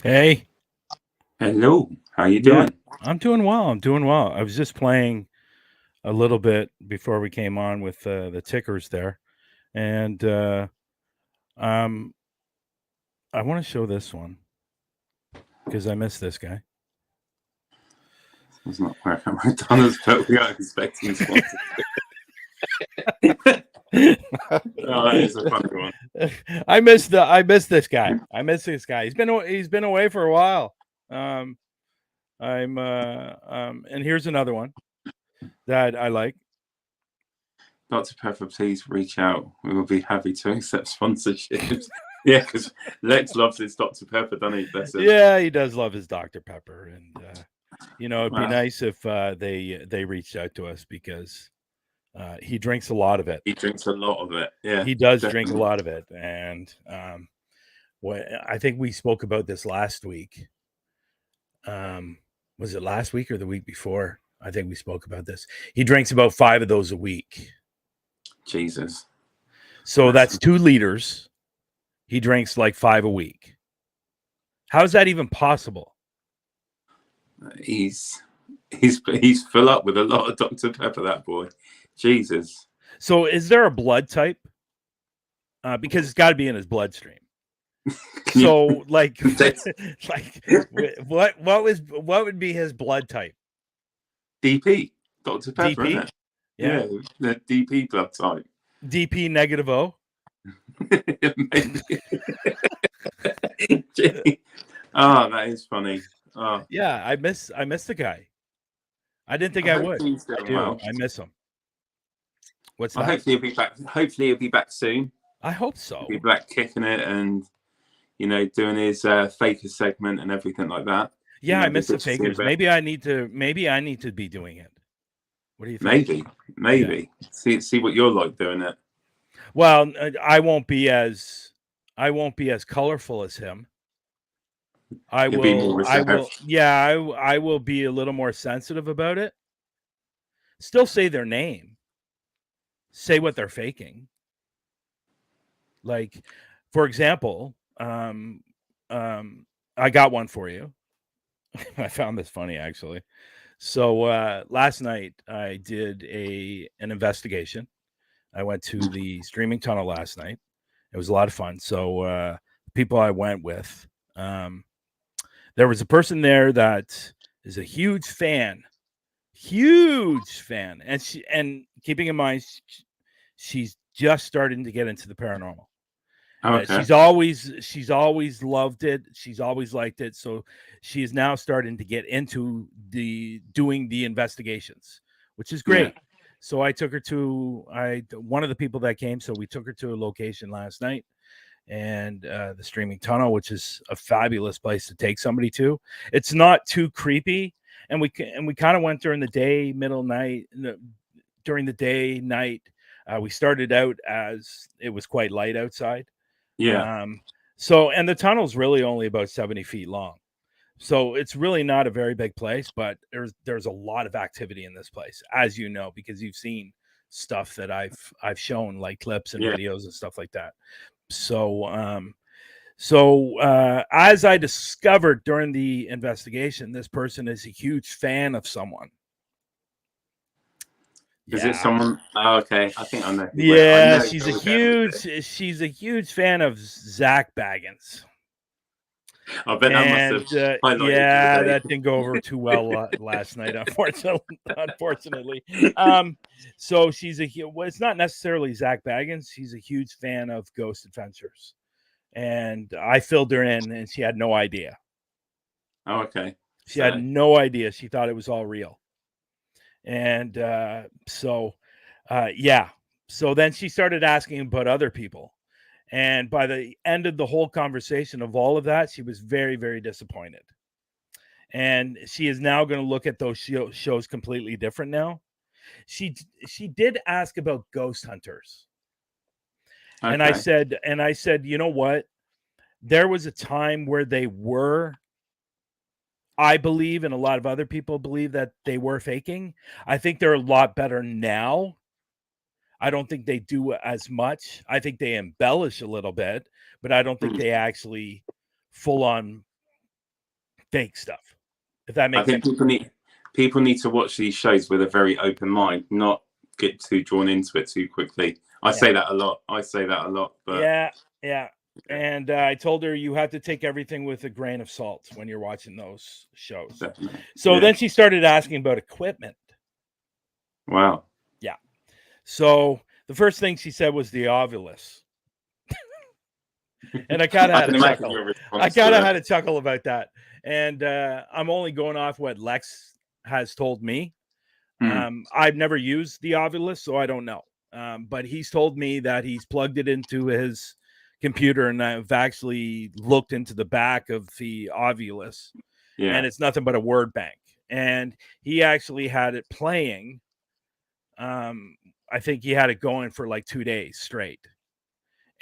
Hey, Hello, how you yeah, doing? I'm doing well. I'm doing well. I was just playing a little bit before we came on with the tickers there, and um, I want to show this one because I miss this guy. It's not where McDonald's, but we are expecting sponsorship. Oh, that is a funny one. I miss this guy. I miss this guy. He's been away for a while. Um, and here's another one that I like. Dr. Pepper, please reach out. We will be happy to accept sponsorships. Yeah, because Lex loves his Dr. Pepper, doesn't he? Bless him. Yeah, he does love his Dr. Pepper, and it'd be Well, nice if they reached out to us because he drinks a lot of it. he drinks a lot of it. Yeah, He does drink a definitely. lot of it, and what I think we spoke about this last week. Was it last week or the week before? I think we spoke about this. He drinks about 5 of those a week, Jesus. so that's 2 liters. He drinks like 5 a week. How is that even possible? He's full up with a lot of Dr. Pepper, that boy. Jesus. So, is there a blood type? Because it's got to be in his bloodstream. Can you So, like, that's like, what would be his blood type? DP, Dr. Pepper, isn't DP, it? yeah, Yeah, the DP blood type. DP negative O. Maybe. Oh, that is funny. Oh, Yeah, I miss the guy. I didn't think I I hope would. he's I doing do. well. I miss him. What's I that? hopefully he'll be back. Hopefully he'll be back soon. I hope He'll be so. back kicking it and doing his faker segment and everything like that. Yeah, I It'd be miss the good to see him fakers. back. Maybe I need to be doing it. What do you think? Maybe, Yeah. maybe see what you're like doing it. Well, I won't be as colorful as him. I You'll be more will I will reserved. yeah, I will be a little more sensitive about it. Still say their name. Say what they're faking. Like, for example, I got one for you. I found this funny actually. So last night I did an investigation. I went to the streaming tunnel last night. It was a lot of fun. So the people I went with, um, there was a person there that is a huge fan, and keeping in mind she's just starting to get into the paranormal. Oh, okay. She's always loved it. She's always liked it. So she is now starting to get into the doing the investigations, which is Yeah. great. So I took her to one of the people that came. So we took her to a location last night, and the streaming tunnel, which is a fabulous place to take somebody to. It's not too creepy, and we kind of went during the day, middle night, during the day, night. We started out as it was quite light outside. Yeah. Um, and the tunnel's really only about 70 feet long. So it's really not a very big place, but there's a lot of activity in this place, as you know, because you've seen stuff that I've shown, like clips and Yeah. videos and stuff like that. So as I discovered during the investigation, this person is a huge fan of someone. Is it Yeah. someone? Oh, okay. I think I know who. Where I Yeah, know where we're going with this. she's a huge fan of Zach Baggins. I bet that must have And highlighted your yeah, day. that didn't go over too well last night, unfortunately. Um, so well, it's not necessarily Zach Baggins. She's a huge fan of Ghost Adventures, and I filled her in, and she had no idea. Oh, okay. She had So no idea. She thought it was all real, and yeah. So then she started asking about other people. And by the end of the whole conversation of all of that, she was very, very disappointed. And she is now going to look at those shows completely different now. She she did ask about ghost hunters. okay. And I said, you know what? There was a time where they were, I believe, and a lot of other people believe that they were faking. I think they're a lot better now. I don't think they do as much. I think they embellish a little bit, but I don't think Hmm. they actually full on fake stuff. If that I makes think sense. people need to watch these shows with a very open mind, not get too drawn into it too quickly. I say that a lot, but Yeah. And I told her you have to take everything with a grain of salt when you're watching those shows. definitely. So then she started asking about equipment. Wow. Yeah. So the first thing she said was the Ovilus. And I kind of had a chuckle. Had a chuckle about that. And I'm only going off what Lex has told me. I've never used the Ovilus, so I don't know. But he's told me that he's plugged it into his computer, and I've actually looked into the back of the Ovilus, and it's nothing but a word bank. And he actually had it playing. I think he had it going for like 2 days straight.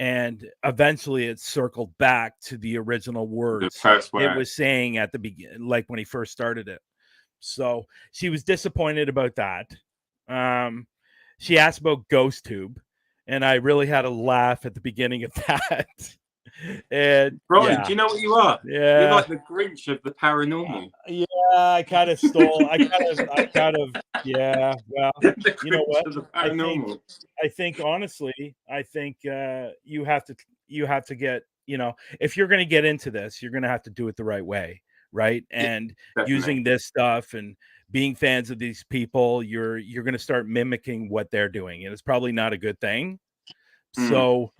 And eventually it circled back to the original words it was saying at the beginning, like when he first started it. So she was disappointed about that. She asked about Ghost Tube, and I really had a laugh at the beginning of that. And Bryan, do you know what you are? Yeah, you're like the Grinch of the paranormal. Yeah, I kind of stole. I kind of. Yeah. Well, you know what? I think honestly, I think you have to get. If you're going to get into this, you're going to have to do it the right way, right? And using this stuff and being fans of these people, you're going to start mimicking what they're doing, and it's probably not a good thing. So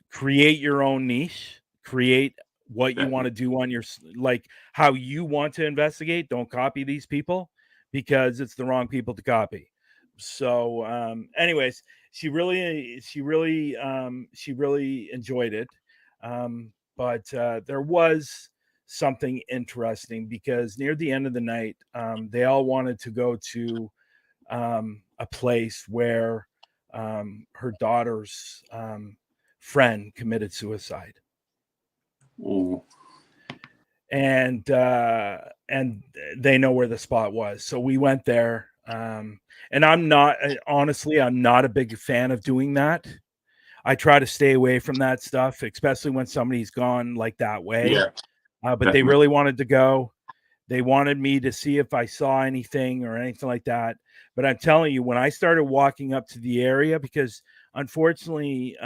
create your own niche, create what you want to do on your, like how you want to investigate. Don't copy these people, because it's the wrong people to copy. So anyways, she really enjoyed it. But there was something interesting, because near the end of the night, they all wanted to go to a place where her daughter's friend committed suicide. Ooh. And they know where the spot was, so we went there. And I'm not a big fan of doing that. I try to stay away from that stuff, especially when somebody's gone like that way. But they really wanted to go. They wanted me to see if I saw anything or anything like that. But I'm telling you, when I started walking up to the area, because unfortunately,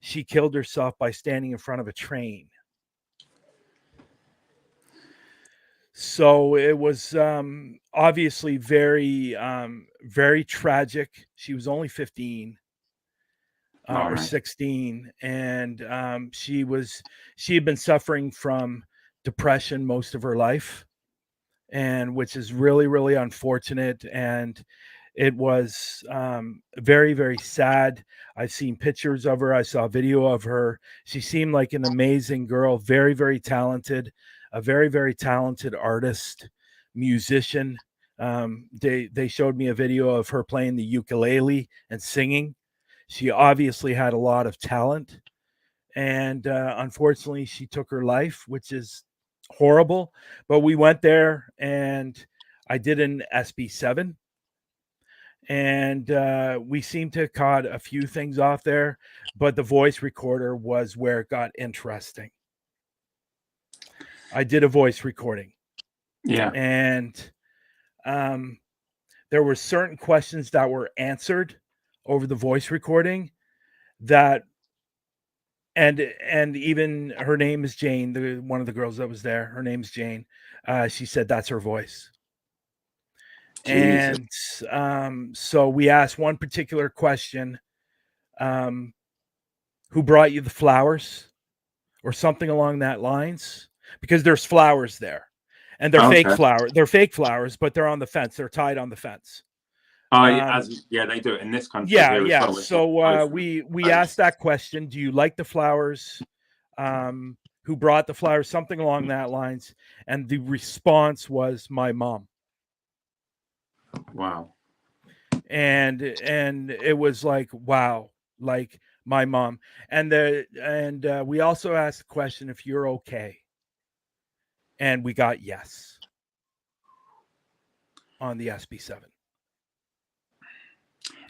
she killed herself by standing in front of a train. So it was obviously very, very tragic. She was only 15 or 16, and she had been suffering from depression most of her life, and which is really, really unfortunate. And it was very, very sad. I've seen pictures of her. I saw a video of her. She seemed like an amazing girl, very, very talented, a very, very talented artist, musician. They showed me a video of her playing the ukulele and singing. She obviously had a lot of talent, and unfortunately she took her life, which is horrible. But we went there, and I did an SB7, and we seemed to have caught a few things off there, but the voice recorder was where it got interesting. I did a voice recording, and there were certain questions that were answered over the voice recording that, and even her name is Jane, one of the girls that was there, her name's Jane. She said that's her voice. Jesus. And so we asked one particular question, who brought you the flowers, or something along that lines, because there's flowers there, and they're fake flowers. They're fake flowers, but they're on the fence. They're tied on the fence. They do it in this country. Yeah. So we asked that question: do you like the flowers? Who brought the flowers? Something along that lines. And the response was my mom. Wow. And it was like, wow, like my mom. And we also asked the question if you're okay. And we got yes on the SB7.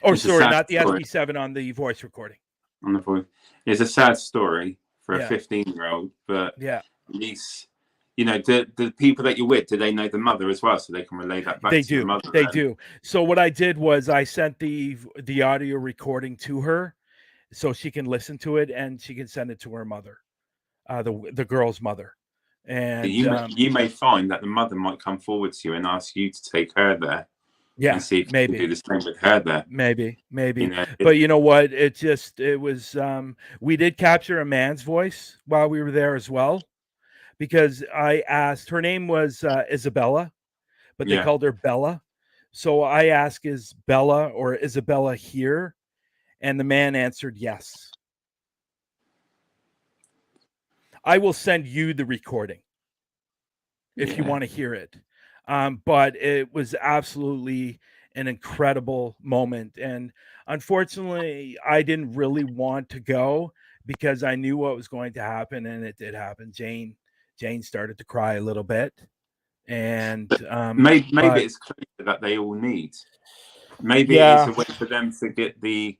Oh, sorry, not the SB7, on the voice recording. On the voice. It's a sad story for a 15-year-old, but at least you know, the people that you're with, do they know the mother as well, so they can relay that back They to the do. mother? They do. So what I did was I sent the audio recording to her so she can listen to it and she can send it to her mother, the girl's mother. And You may find that the mother might come forward to you and ask you to take her there, yeah, and see if you maybe. can do the same with her there. Maybe. You know, But you know what? It was we did capture a man's voice while we were there as well, because I asked, her name was Isabella, but they yeah. called her Bella. So I asked, is Bella or Isabella here? And the man answered yes. I will send you the recording if you want to hear it. But it was absolutely an incredible moment. And unfortunately, I didn't really want to go because I knew what was going to happen, and it did happen. Jane started to cry a little bit. And maybe it's clear that they all need. Maybe yeah, it's a way for them to get the,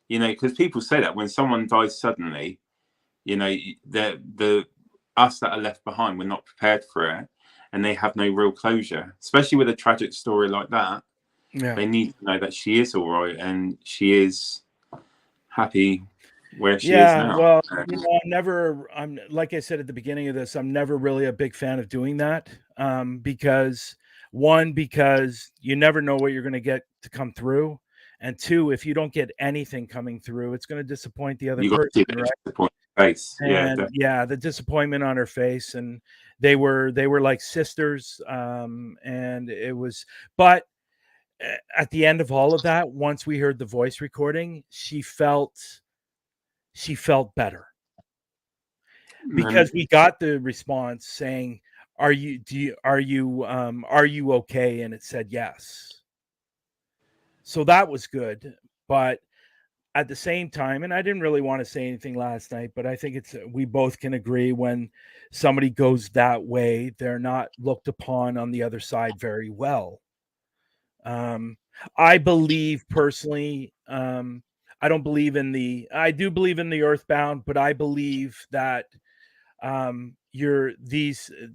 you know, because people say that when someone dies suddenly, you know, the us that are left behind, we're not prepared for it, and they have no real closure, especially with a tragic story like that. yeah. They need to know that she is all right and she is happy where she is now. Well, you know, I'm like I said at the beginning of this, I'm never really a big fan of doing that, because you never know what you're going to get to come through, and two, if you don't get anything coming through, it's going to disappoint the other You got to person, see the right? disappointed face. And Definitely. yeah, the disappointment on her face, and they were like sisters, and it was, but at the end of all of that, once we heard the voice recording, she felt better, because we got the response saying, are you okay? And it said yes. So that was good. But at the same time, and I didn't really want to say anything last night, but I think we both can agree, when somebody goes that way, they're not looked upon on the other side very well. I believe personally, I do believe in the earthbound, but I believe that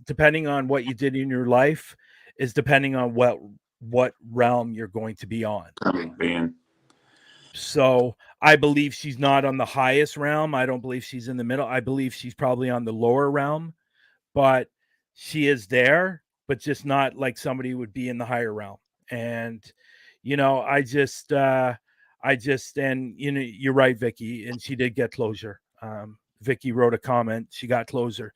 depending on what you did in your life, is depending on what realm you're going to be on. So I believe she's not on the highest realm. I don't believe she's in the middle. I believe she's probably on the lower realm, but she is there, but just not like somebody would be in the higher realm. And you know, and you know, you're right, Vicky, and she did get closure. Vicky wrote a comment. She got closure.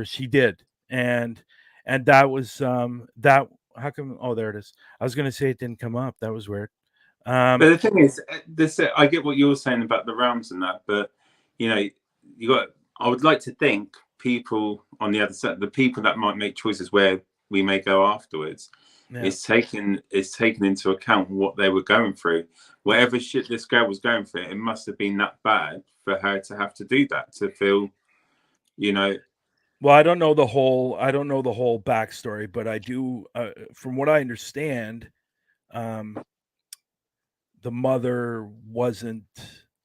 She did, and that was that. How come? Oh, there it is. I was gonna say it didn't come up. That was weird. But the thing is, I get what you're saying about the realms and that, but you know, I would like to think people on the other side, the people that might make choices where we may go afterwards, is taken into account what they were going through. Whatever shit this girl was going through, it must have been that bad for her to have to do that, to feel, you know. Well, I don't know the whole backstory, but I do, from what I understand, the mother wasn't,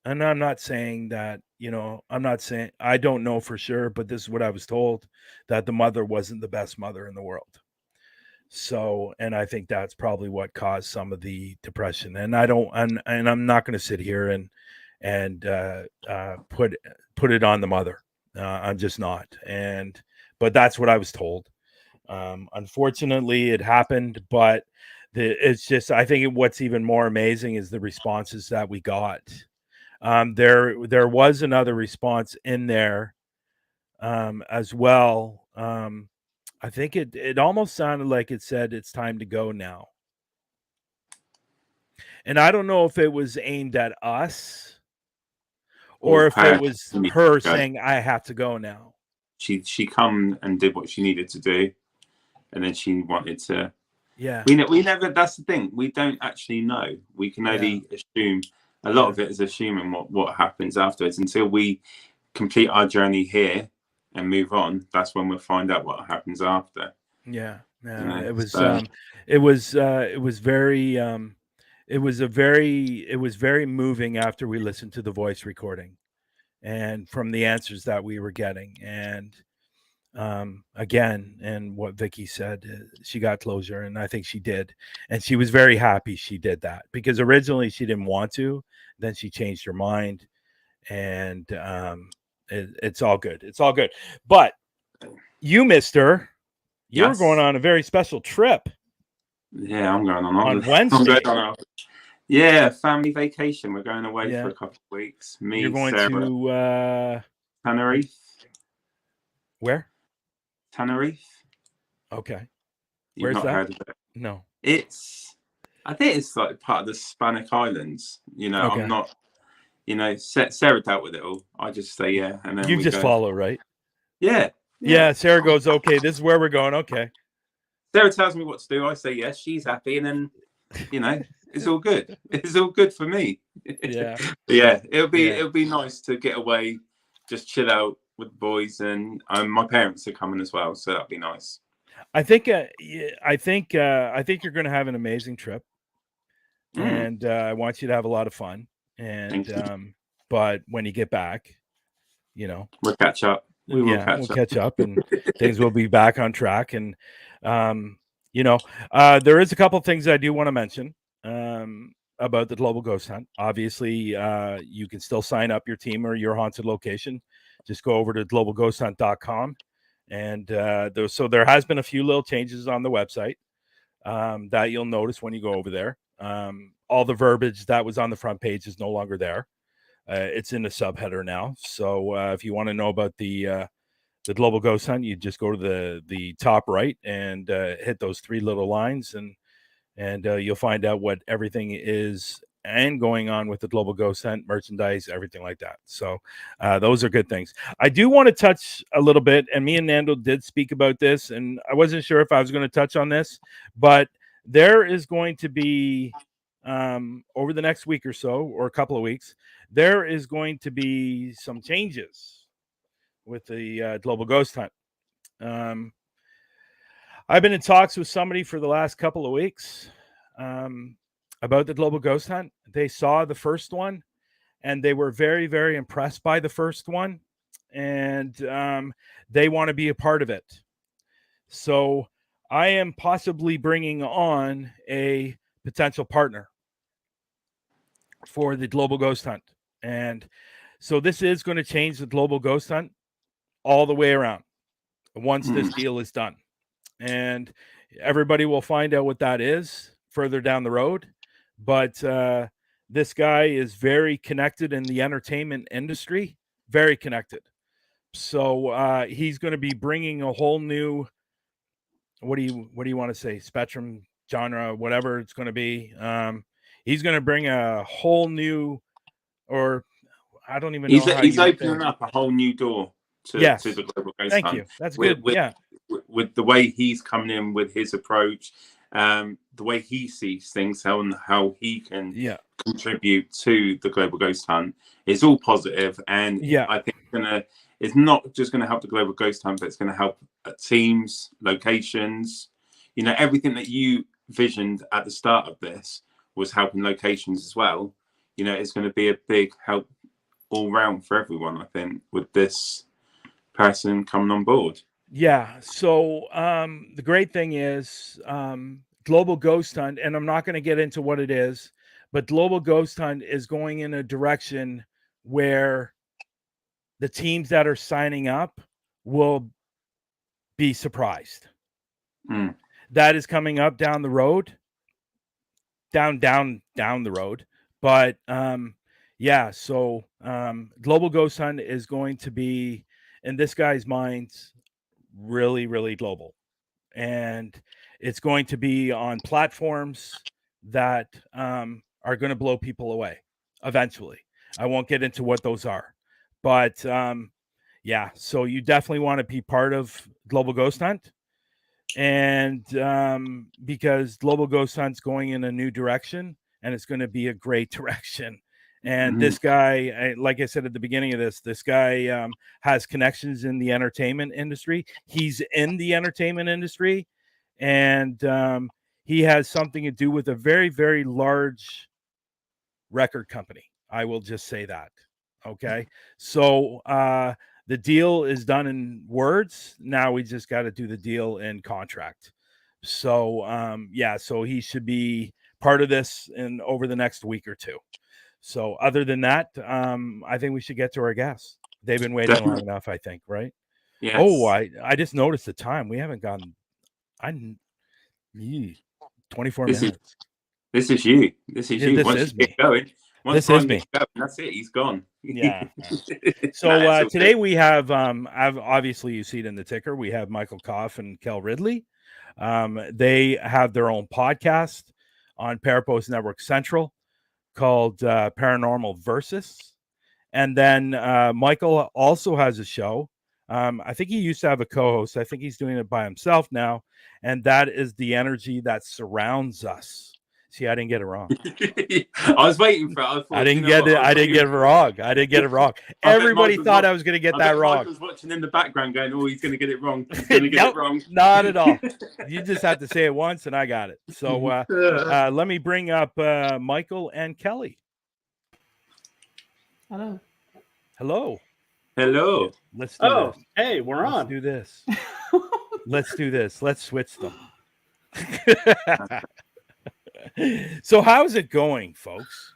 and I'm not saying that, you know, I don't know for sure, but this is what I was told, that the mother wasn't the best mother in the world. So, and I think that's probably what caused some of the depression. And I'm not going to sit here and put it on the mother. I'm just not. But that's what I was told. Unfortunately, it happened, but it's just, I think what's even more amazing is the responses that we got. There was another response in there as well. I think it almost sounded like it said, it's time to go now. And I don't know if it was aimed at us or if it was her saying, I have to go now. She come and did what she needed to do, and then she wanted to. Yeah. We never. That's the thing. We don't actually know. We can only assume. A lot of it is assuming what happens afterwards. Until we complete our journey here and move on, that's when we'll find out what happens after. Yeah. You know, it was very moving after we listened to the voice recording and from the answers that we were getting. And again, and what Vicky said, she got closure, and I think she did, and she was very happy she did that, because originally she didn't want to, then she changed her mind, and it's all good. It's all good. But you, Mister, you're going on a very special trip. Yeah, I'm going on Wednesday. Yeah, family vacation. We're going away for a couple of weeks. You're going Sarah, to Tenerife. Where? Tenerife. Okay. You've not heard of it? No. I think it's like part of the Spanish Islands. You know, okay. I'm not. You know, Sarah dealt with it all. I just say yeah, and then you just follow, right? Yeah. Sarah goes, okay, this is where we're going. Okay. Sarah tells me what to do. I say yes. She's happy, and then, you know, it's all good. It's all good for me. Yeah. Yeah. It'll be nice to get away, just chill out with the boys, and my parents are coming as well, so that'll be nice. I think you're going to have an amazing trip, and I want you to have a lot of fun. And but when you get back, you know, we'll catch up. We'll catch up, and things will be back on track. And you know, there is a couple of things I do want to mention about the Global Ghost Hunt. Obviously, you can still sign up your team or your haunted location. Just go over to globalghosthunt.com. And so there has been a few little changes on the website that you'll notice when you go over there. All the verbiage that was on the front page is no longer there. It's in the subheader now. So if you want to know about the Global Ghost Hunt, you just go to the top right and hit those three little lines, and you'll find out what everything is and going on with the Global Ghost Hunt, merchandise, everything like that. So those are good things. I do want to touch a little bit, and me and Nando did speak about this, and I wasn't sure if I was going to touch on this, but there is going to be, over the next week or so, or a couple of weeks, there is going to be some changes with the Global Ghost Hunt. I've been in talks with somebody for the last couple of weeks about the Global Ghost Hunt. They saw the first one, and they were very, very impressed by the first one, and they want to be a part of it. So I am possibly bringing on a potential partner for the Global Ghost Hunt. And so this is going to change the Global Ghost Hunt all the way around once this deal is done. And everybody will find out what that is further down the road. But this guy is very connected in the entertainment industry, very connected. So he's going to be bringing a whole new, what do you want to say, spectrum, genre, whatever it's going to be. He's going to bring a whole new, or I don't even know how he's opening up a whole new door to the Global Ghost Hunt. Thank you. That's good. With the way he's coming in with his approach, the way he sees things, how he can contribute to the Global Ghost Hunt, is all positive. And I think it's not just going to help the Global Ghost Hunt, but it's going to help teams, locations. You know, everything that you visioned at the start of this was helping locations as well. You know, it's going to be a big help all round for everyone, I think, with this person coming on board. Yeah. So the great thing is Global Ghost Hunt, and I'm not going to get into what it is, but Global Ghost Hunt is going in a direction where the teams that are signing up will be surprised. That is coming up down the road, down the road. But so Global Ghost Hunt is going to be, in this guy's minds, really, really global. And it's going to be on platforms that are going to blow people away eventually. I won't get into what those are. But so you definitely want to be part of Global Ghost Hunt. And because Global Ghost Hunt's going in a new direction, and it's going to be a great direction. And this guy, like I said at the beginning of this guy has connections in the entertainment industry. He's in the entertainment industry, and he has something to do with a very, very large record company. I will just say that. Okay. So The deal is done in words. Now we just got to do the deal in contract. So so he should be part of this in over the next week or two. So other than that, I think we should get to our guests. They've been waiting long enough, I think, right? Yes. Oh, I just noticed the time. We haven't gone 24 minutes. This is you. This is you. This Once is you me. get going, This is me. Going, that's it. He's gone. Yeah. So today we have, obviously you see it in the ticker. We have Michael Kopf and Kell Ridley. They have their own podcast on Parapost Network Central called Paranormal Versus. And then Michael also has a show. I think he used to have a co-host. I think he's doing it by himself now. And that is The Energy That Surrounds Us. See, I didn't get it wrong. I was waiting for it. I didn't get it. I didn't get it wrong. I didn't get it wrong. Everybody thought I was going to get that wrong. I was watching in the background going, oh, he's going to get it wrong. He's going to get it wrong. Not at all. You just have to say it once and I got it. So let me bring up Michael and Kelly. Hello. Hello. Let's do this. Hey, we're on. Let's do this. Let's do this. Let's switch them. So how's it going, folks?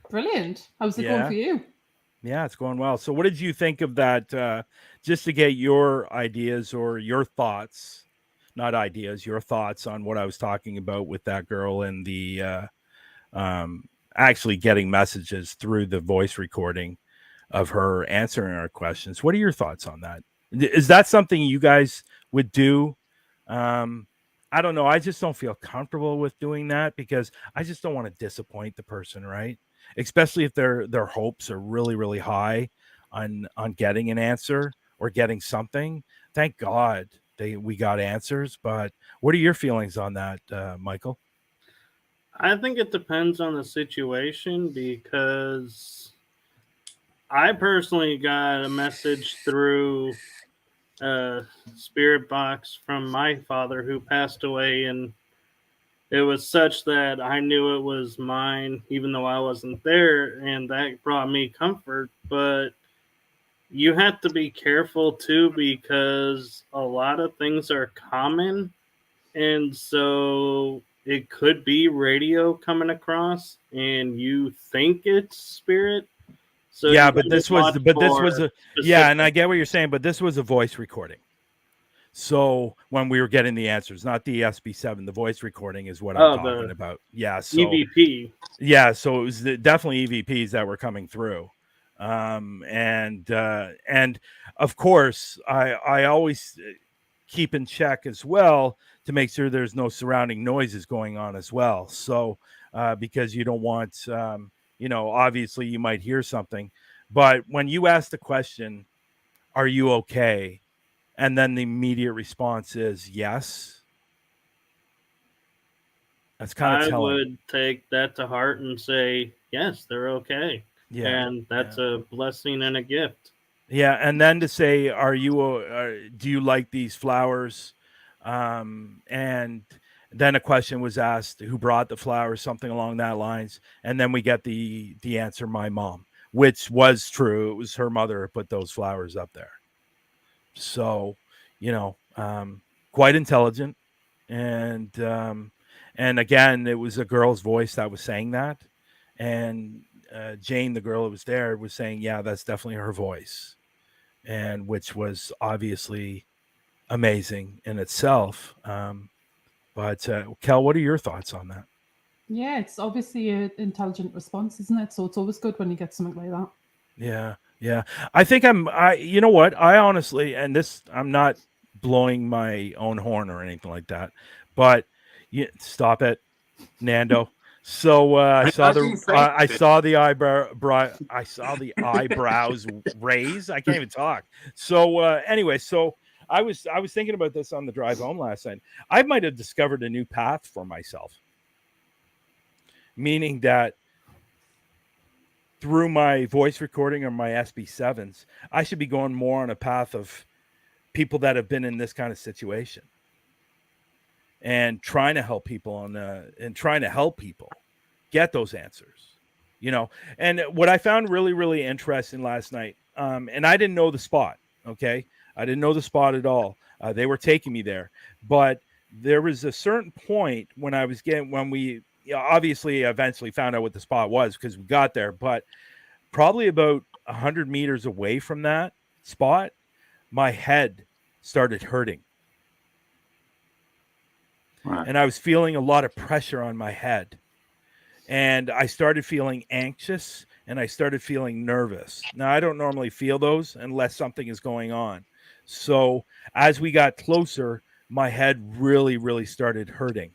Brilliant. How's it going for you? Yeah, it's going well. So what did you think of that? Just to get your ideas or your thoughts, not ideas, your thoughts on what I was talking about with that girl and the actually getting messages through the voice recording of her answering our questions. What are your thoughts on that? Is that something you guys would do? I don't know. I just don't feel comfortable with doing that because I just don't want to disappoint the person, right? Especially if their hopes are really, really high on getting an answer or getting something. Thank God we got answers. But what are your feelings on that, Michael? I think it depends on the situation because I personally got a message through spirit box from my father who passed away, and it was such that I knew it was mine even though I wasn't there, and that brought me comfort. But you have to be careful too because a lot of things are common, and so it could be radio coming across and you think it's spirit. So yeah, and I get what you're saying, but this was a voice recording. So when we were getting the answers, not the SB7, the voice recording is what I'm talking about. Yeah, so EVP. Yeah, so it was definitely EVPs that were coming through, and of course I always keep in check as well to make sure there's no surrounding noises going on as well. So because you don't want obviously you might hear something, but when you ask the question, are you okay? And then the immediate response is yes. That's kind of telling. I would take that to heart and say, yes, they're okay. Yeah. And that's a blessing and a gift. Yeah. And then to say, do you like these flowers? And then a question was asked, who brought the flowers, something along that lines. And then we get the answer, my mom, which was true. It was her mother who put those flowers up there. So, quite intelligent. And again, it was a girl's voice that was saying that. And Jane, the girl that was there, was saying, yeah, that's definitely her voice. And which was obviously amazing in itself. But Kell, what are your thoughts on that? Yeah, it's obviously an intelligent response, isn't it? So it's always good when you get something like that. Yeah. Yeah. I think you know what? I honestly, and this, I'm not blowing my own horn or anything like that, but stop it, Nando. So I saw the eyebrows raise. I can't even talk. So anyway, so I was thinking about this on the drive home last night. I might have discovered a new path for myself, meaning that through my voice recording or my SB7s, I should be going more on a path of people that have been in this kind of situation and trying to help people get those answers, And what I found really, really interesting last night, and I didn't know the spot. Okay. I didn't know the spot at all. They were taking me there, but there was a certain point when we obviously eventually found out what the spot was because we got there, but probably about 100 meters away from that spot, my head started hurting. Right. And I was feeling a lot of pressure on my head. And I started feeling anxious and I started feeling nervous. Now, I don't normally feel those unless something is going on. So as we got closer, my head really, really started hurting.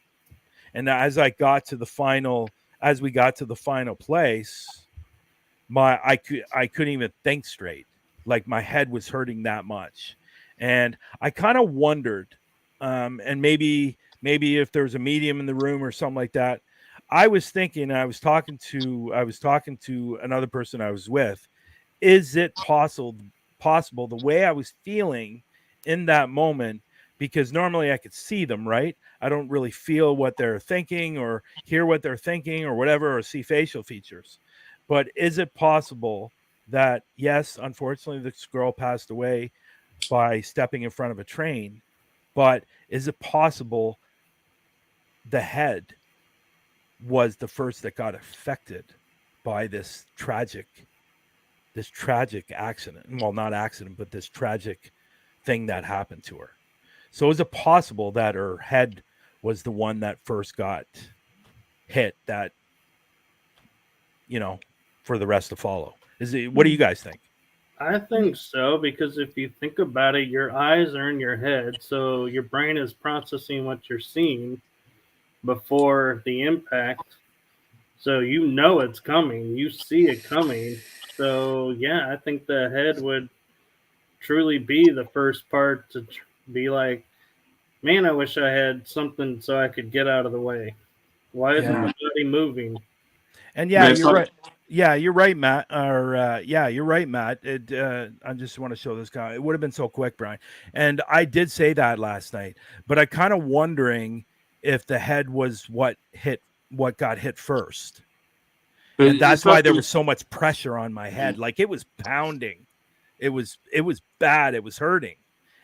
And as we got to the final place, I couldn't even think straight. Like my head was hurting that much. And I kind of wondered, and maybe if there's a medium in the room or something like that, I was thinking, I was talking to another person I was with, is it possible the way I was feeling in that moment, because normally I could see them, right? I don't really feel what they're thinking or hear what they're thinking or whatever, or see facial features. But is it possible that, yes, unfortunately, this girl passed away by stepping in front of a train, but is it possible the head was the first that got affected by this tragic accident? Well, not accident, but this tragic thing that happened to her. So is it possible that her head was the one that first got hit, that, for the rest to follow? What do you guys think? I think so, because if you think about it, your eyes are in your head, so your brain is processing what you're seeing before the impact. So it's coming. You see it coming. So, yeah, I think the head would truly be the first part to be like, man, I wish I had something so I could get out of the way. Why isn't the body moving? And yeah, you're right. Yeah, you're right, Matt. You're right, Matt. I just want to show this guy. It would have been so quick, Brian. And I did say that last night, but I kind of wondering if the head was what got hit first. And that's why there was so much pressure on my head. Like it was pounding. It was bad. It was hurting.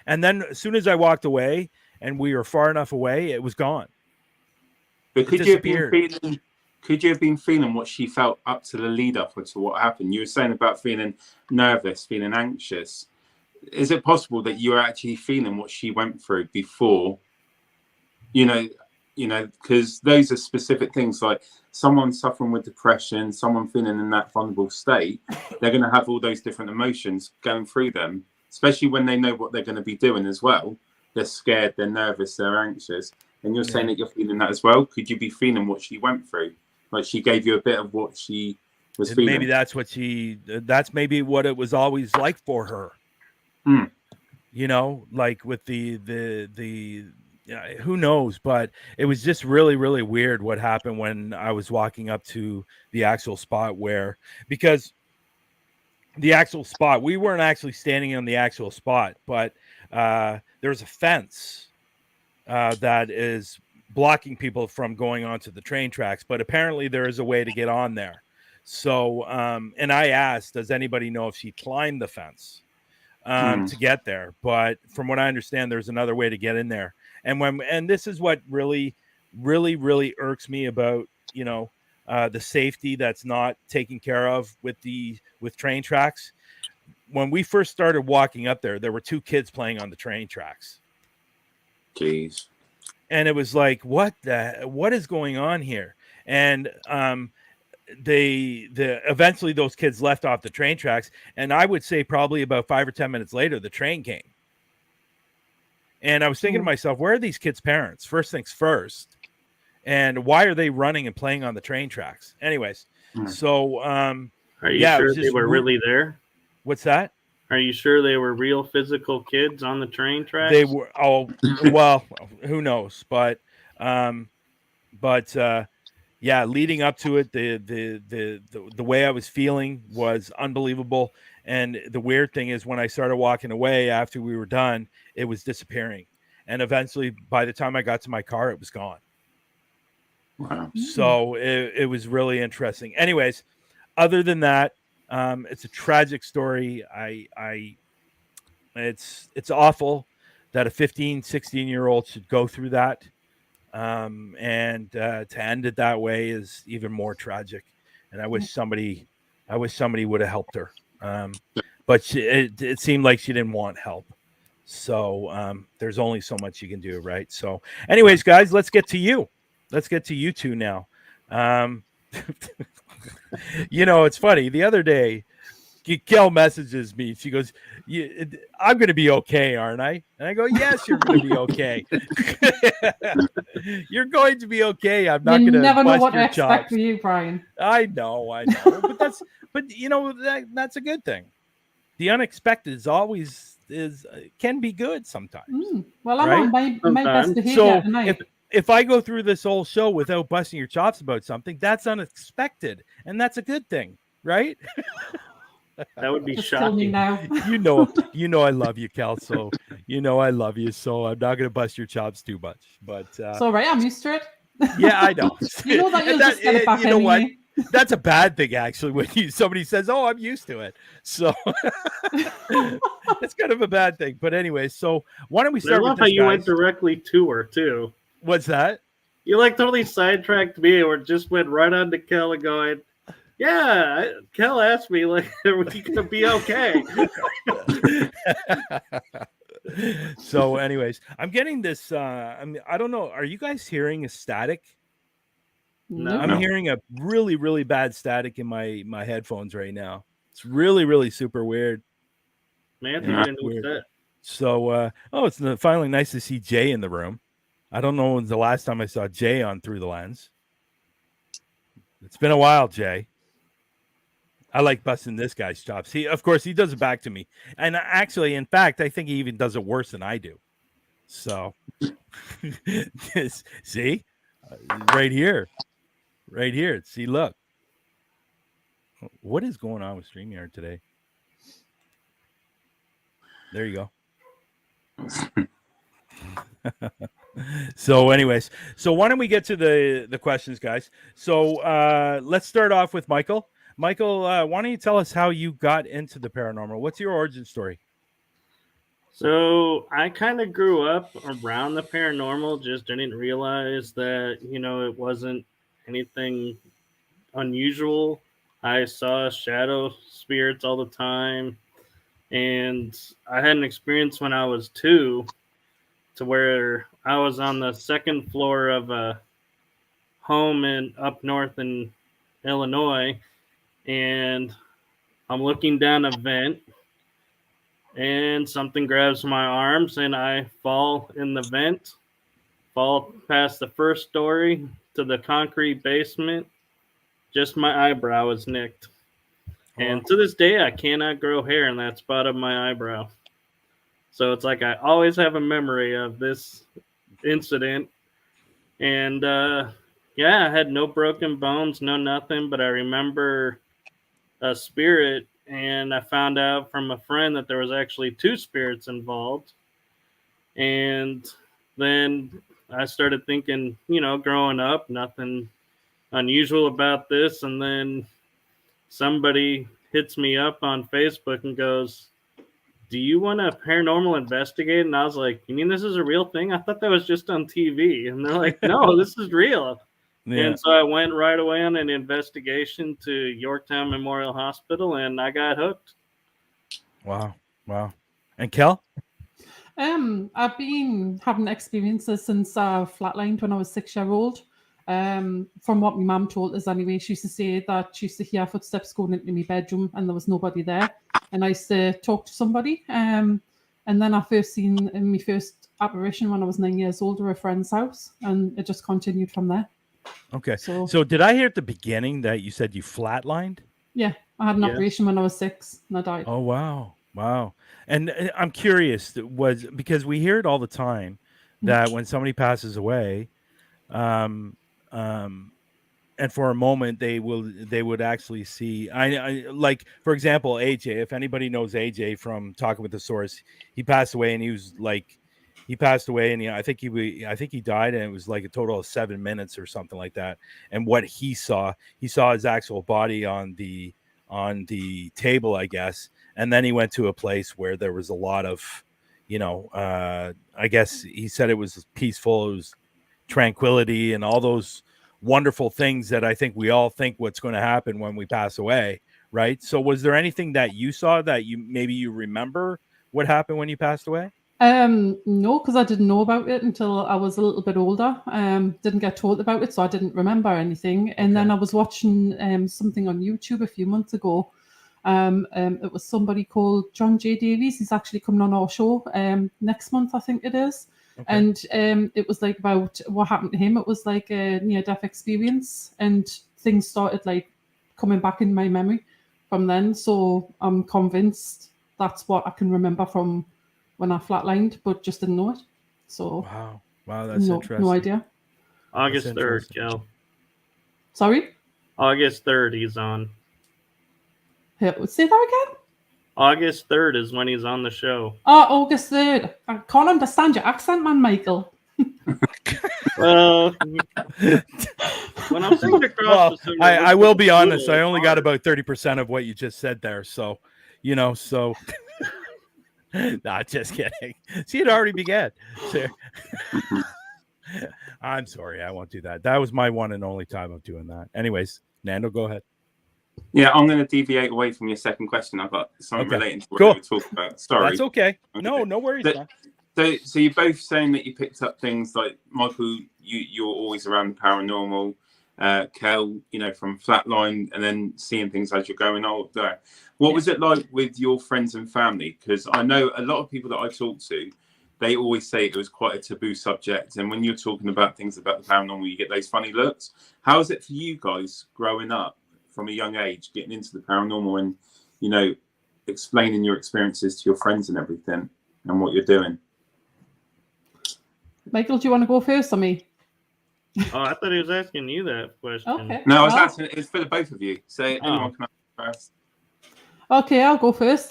And then as soon as I walked away and we were far enough away, it was gone. But could you have been feeling what she felt up to the lead up to what happened? You were saying about feeling nervous, feeling anxious. Is it possible that you were actually feeling what she went through before? Because those are specific things, like someone suffering with depression, someone feeling in that vulnerable state, they're going to have all those different emotions going through them, especially when they know what they're going to be doing as well. They're scared, they're nervous, they're anxious. And you're saying that you're feeling that as well. Could you be feeling what she went through? Like she gave you a bit of what she was feeling. Maybe that's maybe what it was always like for her. Like with the who knows, but it was just really, really weird what happened when I was walking up to the actual spot because the actual spot, we weren't actually standing on the actual spot, but there's a fence that is blocking people from going onto the train tracks, but apparently there is a way to get on there. So, and I asked, does anybody know if she climbed the fence to get there? But from what I understand, there's another way to get in there. And this is what really, really, really irks me about, the safety that's not taken care of with train tracks. When we first started walking up there were two kids playing on the train tracks. Jeez. And it was like, what is going on here? And eventually those kids left off the train tracks, and I would say probably about 5 or 10 minutes later, the train came. And I was thinking to myself, where are these kids' parents? First things first. And why are they running and playing on the train tracks? Anyways, so are you sure they were really there? What's that? Are you sure they were real physical kids on the train tracks? They were. Oh, well, who knows? But leading up to it, the way I was feeling was unbelievable. And the weird thing is, when I started walking away after we were done, it was disappearing. And eventually, by the time I got to my car, it was gone. Wow. So it was really interesting. Anyways, other than that, it's a tragic story. it's awful that a 15, 16-year-old should go through that. And to end it that way is even more tragic. And I wish somebody would have helped her. But it seemed like she didn't want help. So there's only so much you can do, right? So anyways, guys, let's get to you. Let's get to you two now. It's funny. The other day, Kell messages me. She goes, I'm going to be okay, aren't I? And I go, yes, you're going to be okay. You're going to be okay. I'm not going to never know bust what to your expect chops. for you, Bryan. I know. But that's a good thing. The unexpected can be good sometimes. Well, I'm right? on my best behavior So tonight. if I go through this whole show without busting your chops about something, that's unexpected, and that's a good thing, right? That would be Just kill me shocking. now. I love you, Kell. So I love you. So I'm not going to bust your chops too much. But It's all right. I'm used to it. Yeah, I know. You know that you'll just get it back you know anyway. what? That's a bad thing, actually, when somebody says, "Oh, I'm used to it." So it's kind of a bad thing. But anyway, so why don't we start I love with how this, you guys? went directly to her too. What's that? You totally sidetracked me, or just went right on to Kell and going, "Yeah, Kell asked me are we gonna be okay?" So, anyways, I'm getting this. I don't know. Are you guys hearing a static? No. I'm hearing a really, really bad static in my headphones right now. It's really, really super weird. Man, Yeah, didn't weird. that. So, it's finally nice to see Jay in the room. I don't know when's the last time I saw Jay on Through the Lens. It's been a while, Jay. I like busting this guy's chops. Of course, he does it back to me. And actually, in fact, I think he even does it worse than I do. So, see? Right here. See, look. What is going on with StreamYard today? There you go. So anyways, why don't we get to the questions, guys? So let's start off with Michael. Michael, why don't you tell us how you got into the paranormal? What's your origin story? So I kind of grew up around the paranormal, just didn't realize that, it wasn't anything unusual. I saw shadow spirits all the time. And I had an experience when I was 2 to where I was on the second floor of a home up north in Illinois. And I'm looking down a vent. And something grabs my arms and I fall in the vent, fall past the first story to the concrete basement. Just my eyebrow is nicked. And to this day, I cannot grow hair in that spot of my eyebrow. So it's like I always have a memory of this incident. And I had no broken bones, no nothing, but I remember a spirit. And I found out from a friend that there was actually 2 spirits involved. And then I started thinking, growing up, nothing unusual about this. And then somebody hits me up on Facebook and goes, "Do you want to paranormal investigate?" And I was like, "You mean this is a real thing? I thought that was just on TV." And they're like, "No, this is real." Yeah. And so I went right away on an investigation to Yorktown Memorial Hospital, and I got hooked. Wow. And Kell? I've been having experiences since I flatlined when I was 6-year-old. From what my mum told us anyway, she used to say that she used to hear footsteps going into my bedroom and there was nobody there. And I used to talk to somebody. And then I first seen my first apparition when I was 9 years old at a friend's house. And it just continued from there. Okay. So did I hear at the beginning that you said you flatlined? Yeah. I had an operation when I was 6 and I died. Oh, wow. And I'm curious, because we hear it all the time that when somebody passes away, and for a moment they would actually see. I like, for example, AJ. If anybody knows AJ from Talking with the Source, he passed away, and he passed away, and I think he died, and it was like a total of 7 minutes or something like that. And what he saw his actual body on the table, I guess. and then he went to a place where there was a lot of, I guess he said it was peaceful, it was tranquility, and all those wonderful things that I think we all think what's going to happen when we pass away, right? So was there anything that you saw that you remember what happened when you passed away? No, because I didn't know about it until I was a little bit older. Didn't get told about it, so I didn't remember anything. And then I was watching something on YouTube a few months ago. It was somebody called John J. Davies. He's actually coming on our show next month, I think it is. Okay. And it was like about what happened to him. It was like a near-death experience, and things started like coming back in my memory from then. So I'm convinced that's what I can remember from when I flatlined, but just didn't know it. So wow, that's interesting. No idea. August 3rd, Kell. Sorry? August 3rd, he's on. Say that again? August 3rd is when he's on the show. Oh, August 3rd. I can't understand your accent, man, Michael. Well, when I'm sitting across the I will be honest. I only got about 30% of what you just said there. So, nah, just kidding. See, it already began. I'm sorry. I won't do that. That was my one and only time of doing that. Anyways, Nando, go ahead. Yeah, I'm going to deviate away from your second question. I've got something relating to what we were talking about. Sorry. That's okay. No worries. So you're both saying that you picked up things like, Michael, you're always around the paranormal. Kell, from Flatline, and then seeing things as you're going older. What was it like with your friends and family? Because I know a lot of people that I talk to, they always say it was quite a taboo subject. And when you're talking about things about the paranormal, you get those funny looks. How is it for you guys growing up from a young age, getting into the paranormal and, explaining your experiences to your friends and everything and what you're doing? Michael, do you want to go first or me? Oh, I thought he was asking you that question. Okay. No, I was asking, it's for the both of you. So anyone can ask first. Okay, I'll go first.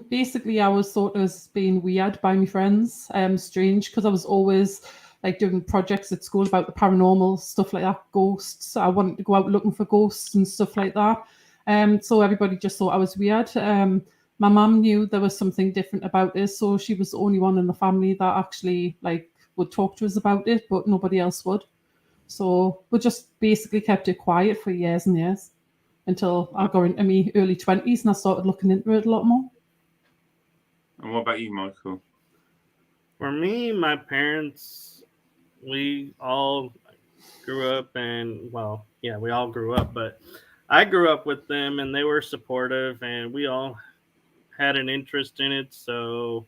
Basically, I was sort of being weird by my friends. Strange, because I was always like doing projects at school about the paranormal, stuff like that, ghosts. I wanted to go out looking for ghosts and stuff like that. So everybody just thought I was weird. My mum knew there was something different about this, so she was the only one in the family that actually would talk to us about it, but nobody else would. So we just basically kept it quiet for years and years until I got into my early 20s and I started looking into it a lot more. And what about you, Michael? For me, my parents, we all grew up we all grew up, but I grew up with them and they were supportive and we all had an interest in it. So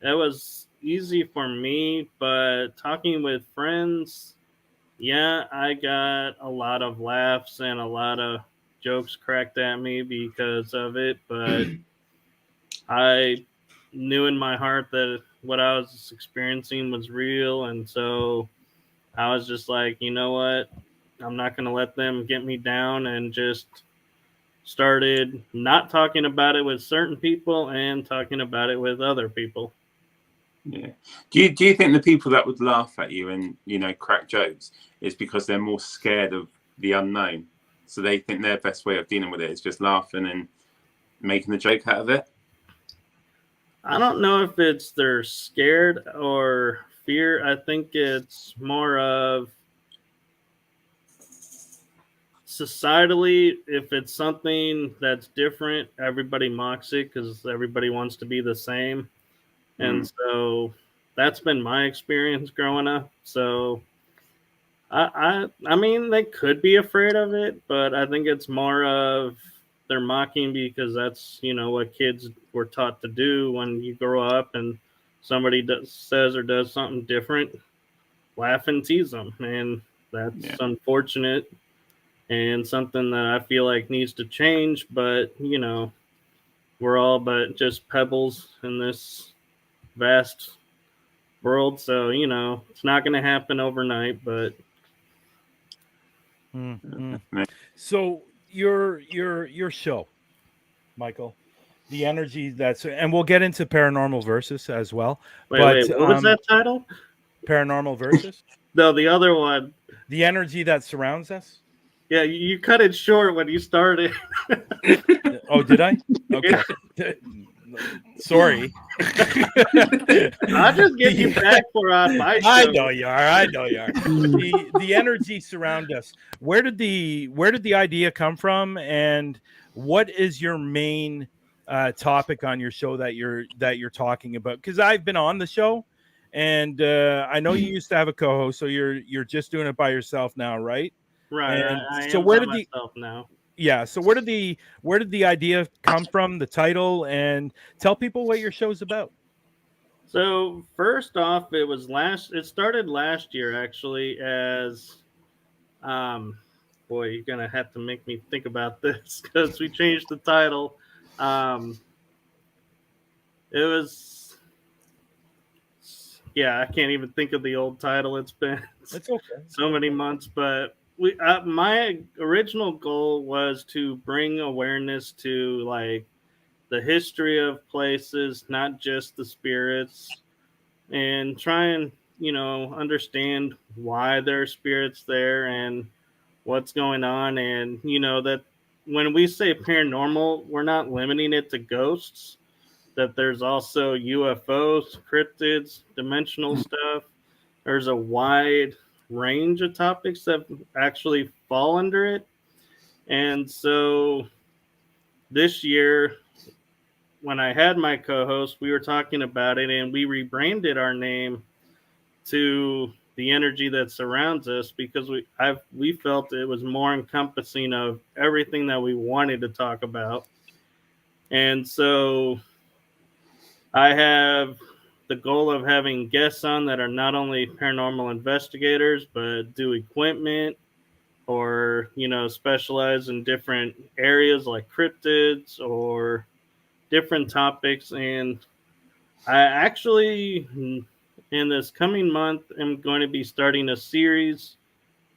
it was easy for me, but talking with friends, I got a lot of laughs and a lot of jokes cracked at me because of it, but I knew in my heart that what I was experiencing was real, and so I was just like, you know what, I'm not going to let them get me down, and just started not talking about it with certain people and talking about it with other people. Yeah. Do you think the people that would laugh at you and crack jokes is because they're more scared of the unknown, so they think their best way of dealing with it is just laughing and making the joke out of it? I don't know if it's they're scared or fear. I think it's more of societally, if it's something that's different, everybody mocks it because everybody wants to be the same. And so that's been my experience growing up. So I mean, they could be afraid of it, but I think it's more of they're mocking because that's, what kids were taught to do when you grow up and somebody says or does something different, laugh and tease them. And that's unfortunate and something that I feel like needs to change. But, we're all but just pebbles in this vast world, so it's not going to happen overnight, but So your show, Michael, the energy and we'll get into Paranormal Versus as well. Wait, what was that title? Paranormal Versus? No, the other one. The energy that surrounds us. Yeah, you cut it short when you started. Oh, did I? Okay. Sorry. I'll just get you back for on my show. I know you are. I know you are. The energy surround us. Where did the idea come from, and what is your main topic on your show that you're talking about? Because I've been on the show, and I know you used to have a co-host, so you're just doing it by yourself now, right? Right. And I so am where by did the myself now. yeah, so where did the idea come from, the title, and tell people what your show's about? So first off, it started last year actually as boy, you're gonna have to make me think about this because we changed the title. It was I can't even think of the old title. It's been It's okay. so many months, but my original goal was to bring awareness to like the history of places, not just the spirits, and try and understand why there are spirits there and what's going on. And that when we say paranormal, we're not limiting it to ghosts, that there's also UFOs, cryptids, dimensional stuff. There's a wide range of topics that actually fall under it. And so this year, when I had my co-host, we were talking about it, and we rebranded our name to the energy that surrounds us, because we felt it was more encompassing of everything that we wanted to talk about. And so I have the goal of having guests on that are not only paranormal investigators, but do equipment or, specialize in different areas like cryptids or different topics. And I actually, in this coming month, am going to be starting a series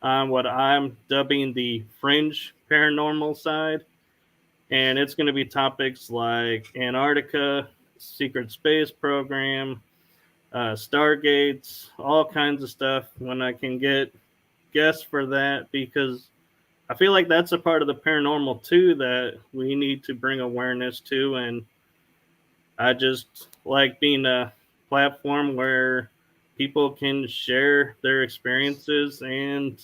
on what I'm dubbing the fringe paranormal side. And it's going to be topics like Antarctica, secret space program, Stargates, all kinds of stuff, when I can get guests for that, because I feel like that's a part of the paranormal too that we need to bring awareness to. And I just like being a platform where people can share their experiences, and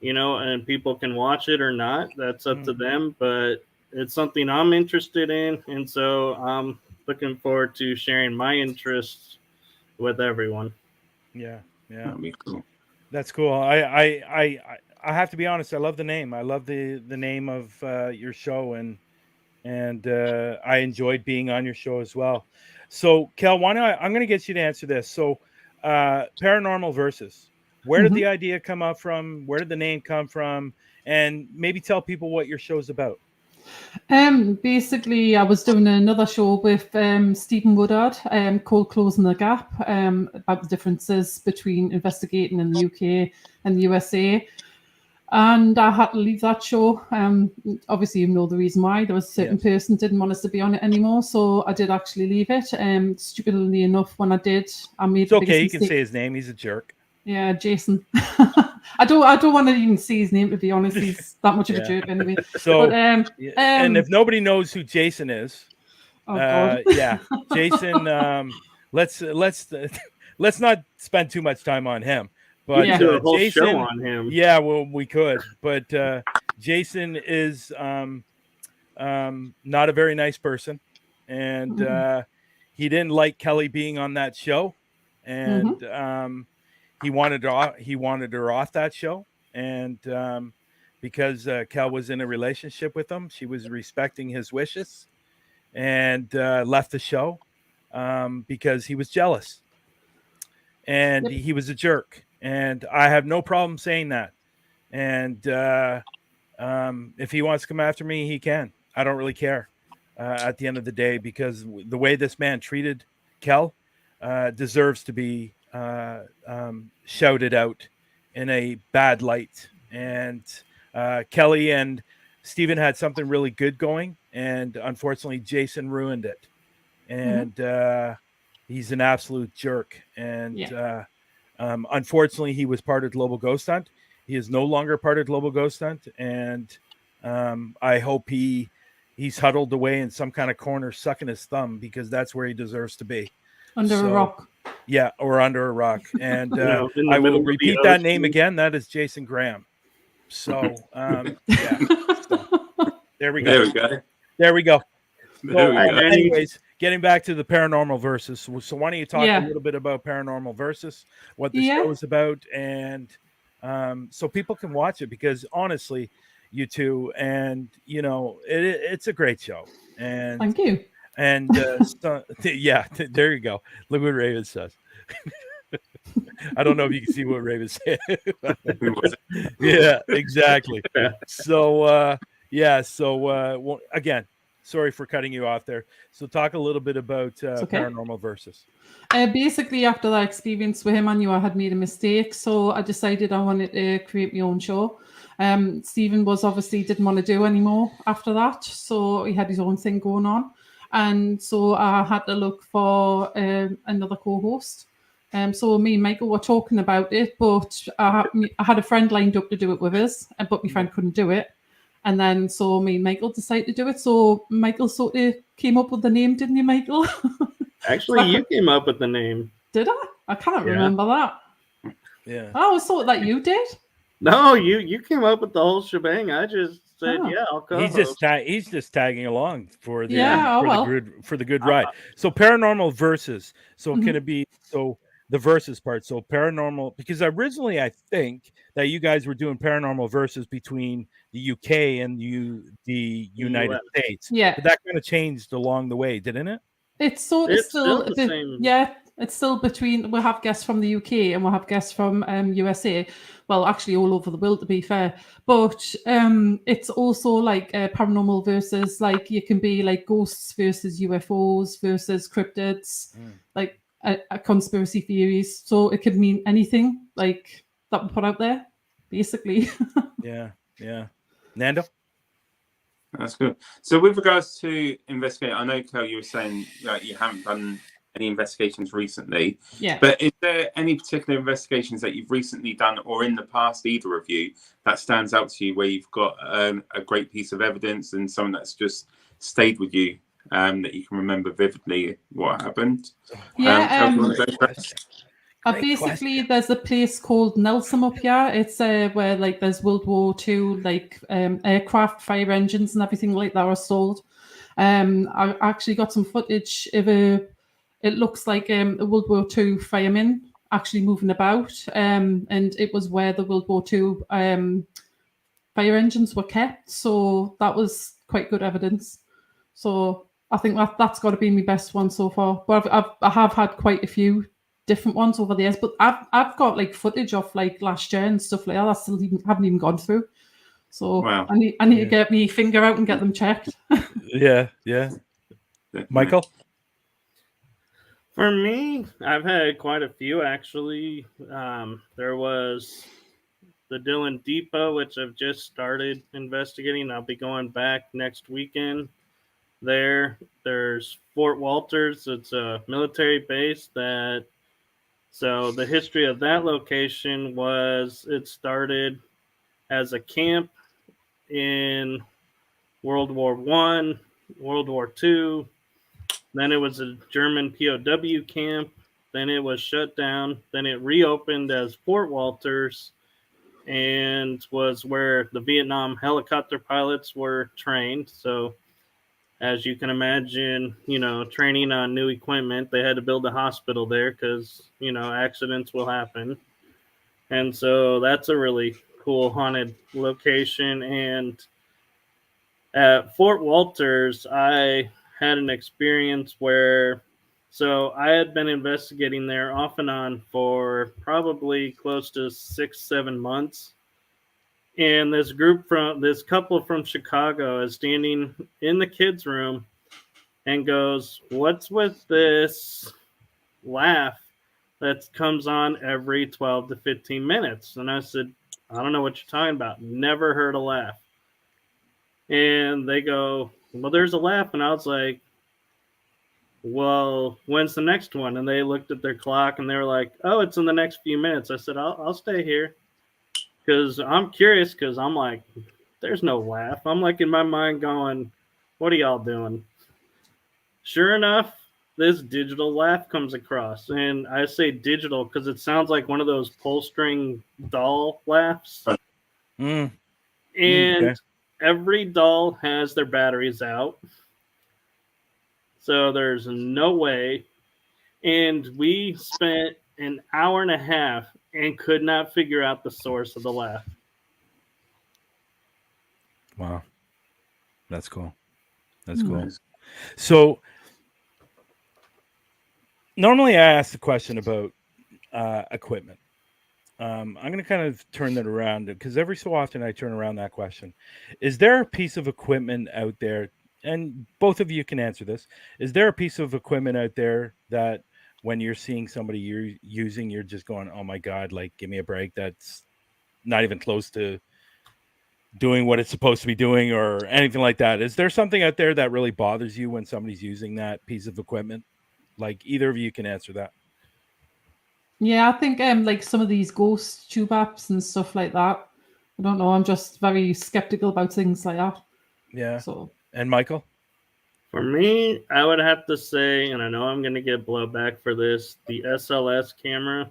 and people can watch it or not. That's up to them, but it's something I'm interested in, and so I'm looking forward to sharing my interests with everyone. Yeah. That'd be cool. That's cool. I have to be honest. I love the name. I love the name of your show, and I enjoyed being on your show as well. So, Kell, I'm going to get you to answer this. So, paranormal versus, where did the idea come up from? Where did the name come from? And maybe tell people what your show's about. Basically, I was doing another show with Stephen Woodard called Closing the Gap, about the differences between investigating in the UK and the USA. And I had to leave that show. Obviously, you know the reason why. There was a certain person didn't want us to be on it anymore, so I did actually leave it. Stupidly enough, when I did, I made. It's okay. You can say his name. He's a jerk. Yeah, Jason. I don't want to even see his name, to be honest. He's that much of a jerk anyway. So, but, and if nobody knows who Jason is, God. Jason. Let's not spend too much time on him. But do a whole Jason, show on him. Yeah, well, we could. But Jason is not a very nice person, and he didn't like Kelly being on that show, and he wanted her off that show, and because Kell was in a relationship with him, she was respecting his wishes, and left the show because he was jealous, and he was a jerk. And I have no problem saying that. And if he wants to come after me, he can. I don't really care at the end of the day, because the way this man treated Kell deserves to be shouted out in a bad light. And Kelly and Stephen had something really good going, and unfortunately Jason ruined it. And he's an absolute jerk. And unfortunately, he was part of Global Ghost Hunt. He is no longer part of Global Ghost Hunt, and I hope he's huddled away in some kind of corner, sucking his thumb, because that's where he deserves to be. Under a rock. Yeah, or under a rock. And in the I middle will of the repeat that name ocean. again. That is Jason Graham. So, yeah. So, there we go. There we go. There we go. There we So, go. anyways, getting back to the Paranormal Versus. So why don't you talk Yeah. a little bit about Paranormal Versus, what the Yeah. show is about, and so people can watch it, because honestly, you two, and you know, it's a great show. And Thank you. and yeah, there you go. Look what Raven says. I don't know if you can see what Raven said. Yeah, exactly. So yeah, so well, again, sorry for cutting you off there. So talk a little bit about okay. Paranormal Versus. Basically, after that experience with him, I knew I had made a mistake, so I decided I wanted to create my own show. Stephen was obviously didn't want to do anymore after that, so he had his own thing going on, and so I had to look for another co-host. So me and Michael were talking about it, but I had a friend lined up to do it with us, but my friend couldn't do it. And then so me and Michael decided to do it. So Michael sort of came up with the name, didn't you, Michael? Actually, you came up with the name. Did I? I can't remember that. Yeah. I always thought that you did. No, you came up with the whole shebang. I just said, Oh. yeah, I'll go. He's just tagging along for the for the good ride. So Paranormal Versus. So can it be the versus part? So paranormal, because originally I think that you guys were doing Paranormal Versus between the UK and the United States. Yeah. But that kind of changed along the way, didn't it? It's sort of still the same. Yeah, it's still between. We'll have guests from the UK and we'll have guests from USA. Well, actually, all over the world, to be fair. But it's also like Paranormal Versus, like you can be like ghosts versus UFOs versus cryptids, like a conspiracy theories. So it could mean anything like that we put out there, basically. Yeah. Nando? That's good. So with regards to investigate, I know, Kell, you were saying that you haven't done any investigations recently. Yeah. But is there any particular investigations that you've recently done, or in the past, either of you, that stands out to you, where you've got a great piece of evidence and something that's just stayed with you, that you can remember vividly what happened? Yeah. Basically, there's a place called Nelson up here. It's where like there's World War II, like aircraft, fire engines, and everything like that are sold. I actually got some footage of it looks like a World War II fireman actually moving about, and it was where the World War II fire engines were kept. So that was quite good evidence. So I think that's got to be my best one so far. But I have had quite a few different ones over the years. But I've got like footage of like last year and stuff like that. I still haven't even gone through. So wow. I need to get my finger out and get them checked. Yeah. Michael? For me, I've had quite a few actually. There was the Dillon Depot, which I've just started investigating. I'll be going back next weekend there. There's Fort Walters. It's a military base so the history of that location was it started as a camp in World War I, World War II. Then it was a German POW camp. Then it was shut down. Then it reopened as Fort Walters and was where the Vietnam helicopter pilots were trained. So as you can imagine, training on new equipment, they had to build a hospital there because, accidents will happen. And so that's a really cool haunted location. And at Fort Walters, I had an experience where, so I had been investigating there off and on for probably close to 6-7 months. And this couple from Chicago is standing in the kids' room and goes, "What's with this laugh that comes on every 12 to 15 minutes?" And I said, "I don't know what you're talking about. Never heard a laugh." And they go, "Well, there's a laugh." And I was like, "Well, when's the next one?" And they looked at their clock and they were like, "Oh, it's in the next few minutes." I said, I'll stay here. because I'm curious, because I'm like, there's no laugh. I'm like in my mind going, what are y'all doing? Sure enough, this digital laugh comes across. And I say digital because it sounds like one of those pull string doll laughs. Mm. And Okay. every doll has their batteries out. So there's no way. And we spent an hour and a half and could not figure out the source of the laugh. Wow. That's cool. That's cool. Nice. So normally I ask the question about equipment. I'm going to kind of turn that around because every so often I turn around that question. Is there a piece of equipment out there, and both of you can answer this, is there a piece of equipment out there that when you're seeing somebody you're using, you're just going, oh my God, like, give me a break. That's not even close to doing what it's supposed to be doing or anything like that. Is there something out there that really bothers you when somebody's using that piece of equipment? Like, either of you can answer that. Yeah, I think like some of these ghost tube apps and stuff like that. I don't know. I'm just very skeptical about things like that. Yeah. So And Michael? For me, I would have to say, and I know I'm going to get blowback for this, the SLS camera,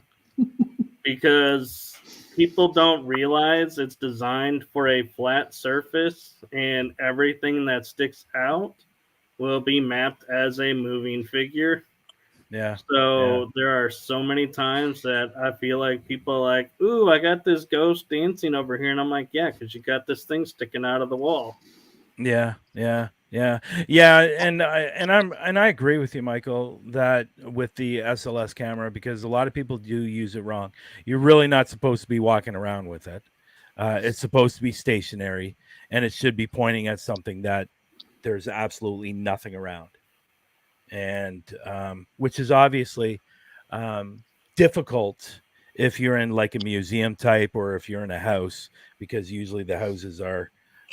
because people don't realize it's designed for a flat surface and everything that sticks out will be mapped as a moving figure. Yeah. So there are so many times that I feel like people are like, ooh, I got this ghost dancing over here. And I'm like, yeah, because you got this thing sticking out of the wall. Yeah. And I agree with you, Michael, that with the SLS camera, because a lot of people do use it wrong. You're really not supposed to be walking around with it. It's supposed to be stationary, and it should be pointing at something that there's absolutely nothing around. And which is obviously difficult if you're in like a museum type or if you're in a house, because usually the houses are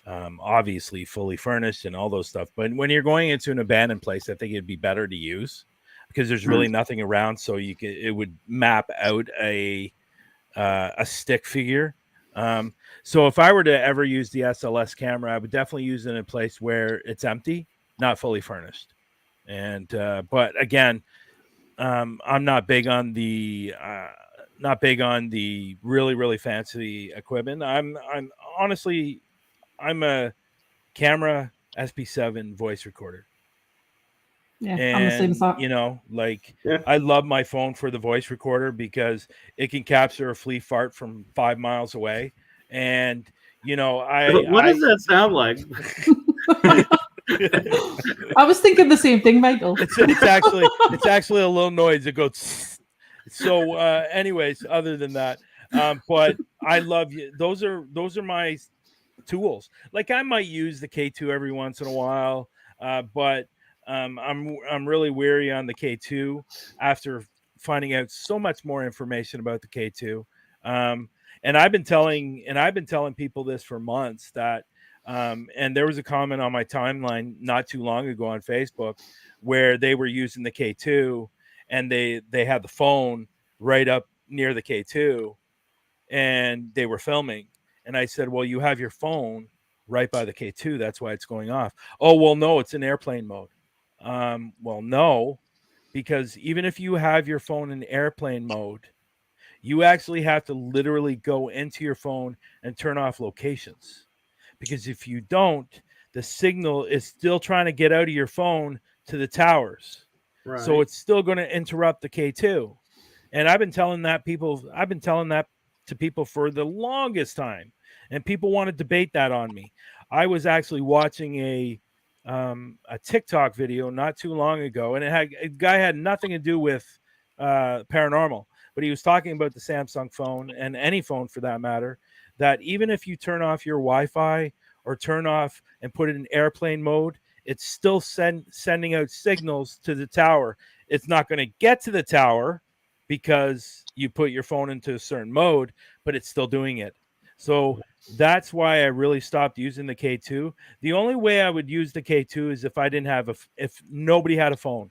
obviously fully furnished and all those stuff. But when you're going into an abandoned place, I think it'd be better to use because there's really nothing around, so it would map out a stick figure. So if I were to ever use the SLS camera, I would definitely use it in a place where it's empty, not fully furnished. And but again, I'm not big on the really fancy equipment. I'm honestly, I'm a camera SP7 voice recorder. yeah, I'm the same as that. You know, like Yeah. I love my phone for the voice recorder because it can capture a flea fart from 5 miles away. And you know, What does that sound like? I was thinking the same thing, Michael. It's actually a little noise. It goes. So, anyways, other than that, but I love you. Those are my tools. Like I might use the K2 every once in a while, but I'm really weary on the K2 after finding out so much more information about the K2. And I've been telling people this for months that. And there was a comment on my timeline not too long ago on Facebook where they were using the K2 and they had the phone right up near the K2 and they were filming. And I said, well, you have your phone right by the K2. That's why it's going off. Oh, well, no, it's in airplane mode. Well, no, because even if you have your phone in airplane mode, you actually have to literally go into your phone and turn off locations. Because if you don't, the signal is still trying to get out of your phone to the towers. Right. So it's still going to interrupt the K2. And I've been telling that to people for the longest time. And people want to debate that on me. I was actually watching a TikTok video not too long ago, and a guy had nothing to do with paranormal, but he was talking about the Samsung phone and any phone for that matter, that even if you turn off your Wi-Fi or turn off and put it in airplane mode, it's still sending out signals to the tower. It's not going to get to the tower because you put your phone into a certain mode, but it's still doing it. So that's why I really stopped using the K2. The only way I would use the K2 is if I didn't have if nobody had a phone.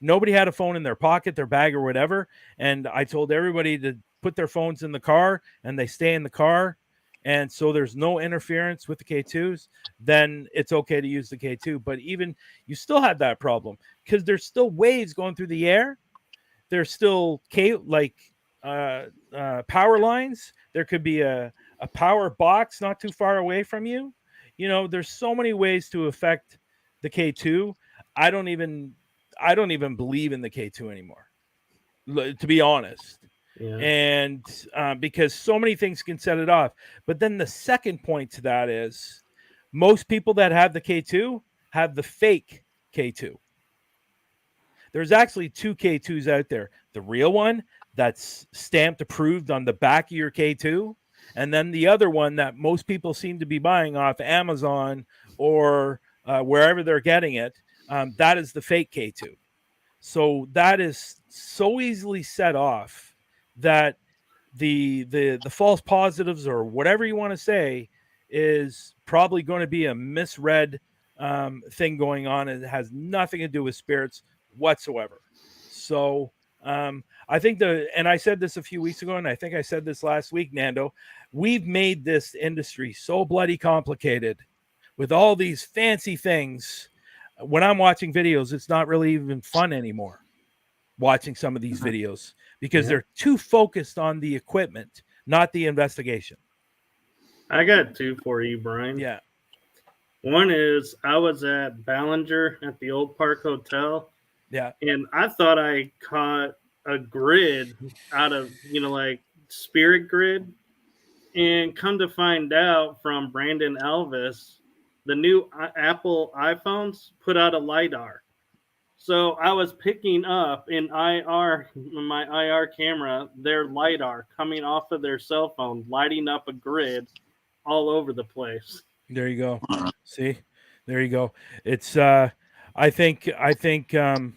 Nobody had a phone in their pocket, their bag, or whatever. And I told everybody put their phones in the car and they stay in the car, and so there's no interference with the K2s, then it's okay to use the K2. But even you still have that problem because there's still waves going through the air. There's still power lines. There could be a power box not too far away from you. You know, there's so many ways to affect the K2. I don't even believe in the K2 anymore, to be honest. Yeah. And because so many things can set it off. But then the second point to that is most people that have the K2 have the fake K2. There's actually 2 K2s out there. The real one that's stamped approved on the back of your K2, and then the other one that most people seem to be buying off Amazon or wherever they're getting it. That is the fake K2. So that is so easily set off that the false positives, or whatever you want to say, is probably going to be a misread thing going on. It has nothing to do with spirits whatsoever. So I think and I said this a few weeks ago, and I think I said this last week, Nando, we've made this industry so bloody complicated with all these fancy things. When I'm watching videos, it's not really even fun anymore watching some of these videos because they're too focused on the equipment, not the investigation. I got 2 for you, Bryan. Yeah. One is I was at Ballinger at the Old Park Hotel. Yeah. And I thought I caught a grid out of, like spirit grid. And come to find out from Brandon Elvis, the new Apple iPhones put out a LiDAR. So I was picking up in my IR camera, their LiDAR coming off of their cell phone, lighting up a grid all over the place. There you go. See, there you go. It's, I think, and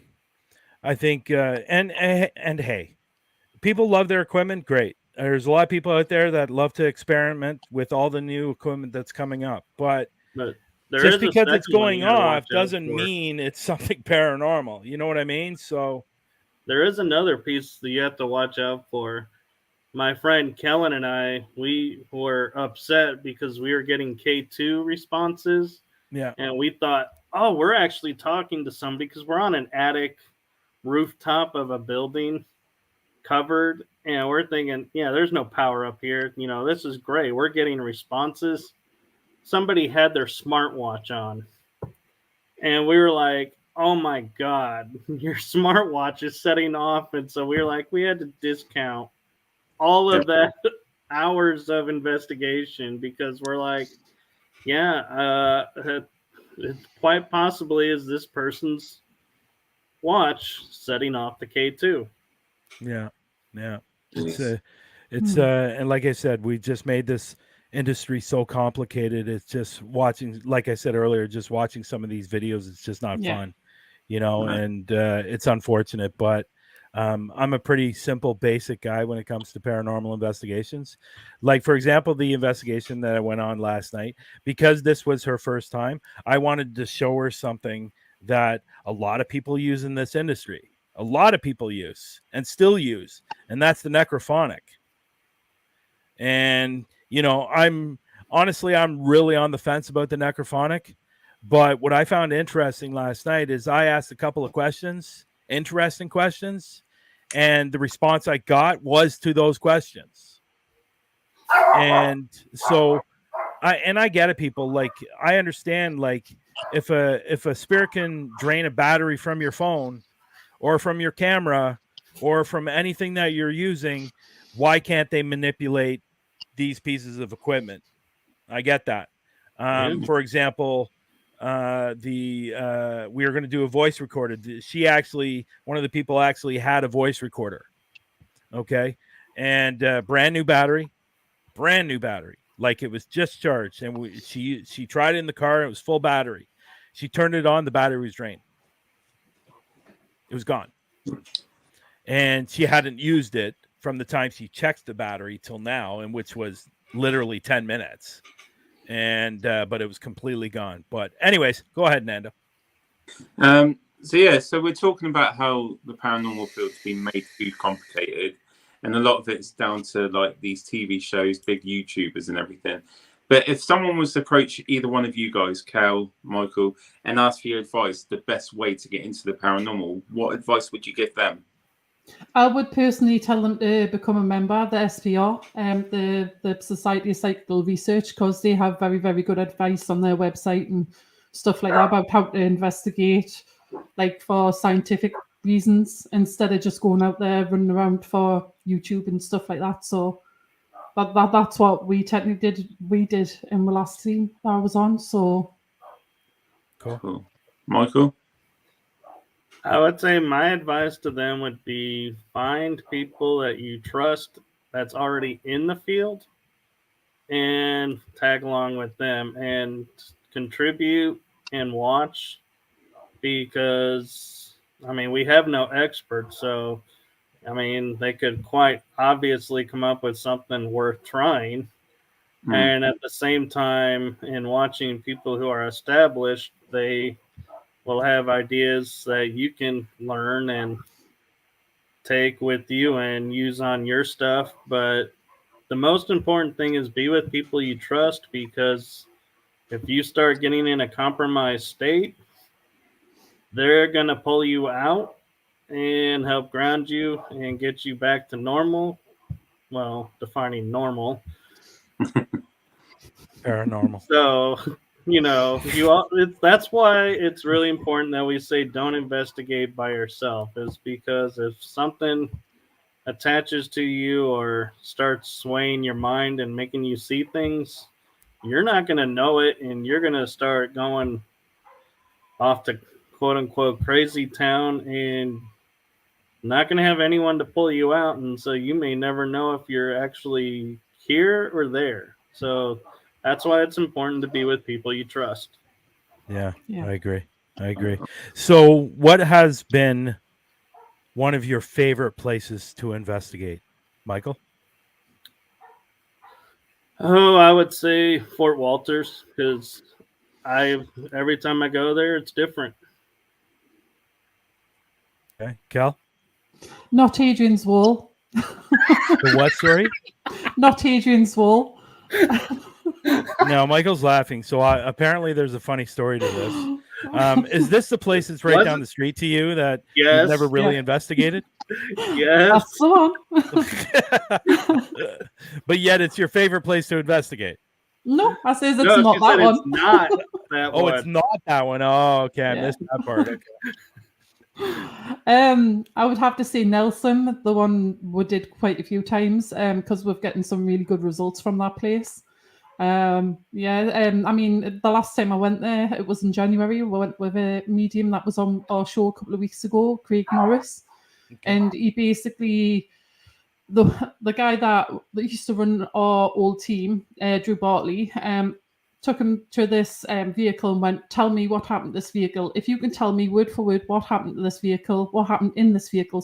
hey, people love their equipment. Great. There's a lot of people out there that love to experiment with all the new equipment that's coming up, but just because it's going off doesn't mean it's something paranormal. You know what I mean? So there is another piece that you have to watch out for. My friend Kellen and I, we were upset because we were getting K2 responses. Yeah. And we thought, oh, we're actually talking to somebody because we're on an attic rooftop of a building covered. And we're thinking, yeah, there's no power up here. This is great. We're getting responses. Somebody had their smartwatch on. And we were like, oh my God, your smartwatch is setting off. And so we were like, we had to discount all of that hours of investigation because we're like, yeah, it quite possibly is this person's watch setting off the K2. Yeah. It's and like I said, we just made this industry so complicated. It's just watching, like I said earlier, just watching some of these videos, it's just not fun, and it's unfortunate, but I'm a pretty simple, basic guy when it comes to paranormal investigations. Like, for example, the investigation that I went on last night, because this was her first time, I wanted to show her something that a lot of people use in this industry. A lot of people use and still use, and that's the necrophonic. And, I'm really on the fence about the necrophonic, but what I found interesting last night is I asked a couple of interesting questions, and the response I got was to those questions. And so I get it, people. Like, I understand, like, if a spirit can drain a battery from your phone or from your camera or from anything that you're using, why can't they manipulate these pieces of equipment? I get that. For example, we were going to do a voice recorder. One of the people actually had a voice recorder. Okay. And brand new battery, like it was just charged. And she tried it in the car. It was full battery. She turned it on. The battery was drained. It was gone. And she hadn't used it from the time she checked the battery till now, and which was literally 10 minutes. And but it was completely gone. But anyways, go ahead, Nando. So we're talking about how the paranormal field's been made too complicated, and a lot of it's down to like these TV shows, big YouTubers and everything. But if someone was to approach either one of you guys, Kell, Michael, and ask for your advice, the best way to get into the paranormal, what advice would you give them? I would personally tell them to become a member of the SPR, the Society of Psychical Research, because they have very, very good advice on their website and stuff like that about how to investigate, like for scientific reasons, instead of just going out there running around for YouTube and stuff like that. So that's what we technically did. We did in the last scene that I was on. So cool. Michael? I would say my advice to them would be find people that you trust that's already in the field and tag along with them and contribute and watch, because, I mean, we have no experts. So, I mean, they could quite obviously come up with something worth trying. And at the same time, in watching people who are established, they will have ideas that you can learn and take with you and use on your stuff. But the most important thing is be with people you trust, because if you start getting in a compromised state, they're going to pull you out and help ground you and get you back to normal. Well, defining normal. Paranormal. So, that's why it's really important that we say don't investigate by yourself, is because if something attaches to you or starts swaying your mind and making you see things, you're not going to know it, and you're going to start going off to quote unquote crazy town and not going to have anyone to pull you out. And so you may never know if you're actually here or there. So that's why it's important to be with people you trust. Yeah. I agree. So what has been one of your favorite places to investigate, Michael? Oh, I would say Fort Walters, because every time I go there, it's different. Okay. Kell? not Hadrian's Wall. The what story? Not Hadrian's Wall. No, Michael's laughing. So apparently there's a funny story to this. Is this the place that's right down the street to you that you've never really investigated? Yes. That's the one. But yet it's your favorite place to investigate. No, I says it's not that one. It's not that one. Oh, it's not that one. Oh, okay. I missed that part. Okay. I would have to say Nelson, the one we did quite a few times, because we're getting some really good results from that place. I mean, the last time I went there, it was in January. We went with a medium that was on our show a couple of weeks ago, Craig Morris, and he basically, the guy that used to run our old team, Drew Bartley, took him to this vehicle and went, tell me what happened to this vehicle. If you can tell me word for word what happened to this vehicle, what happened in this vehicle,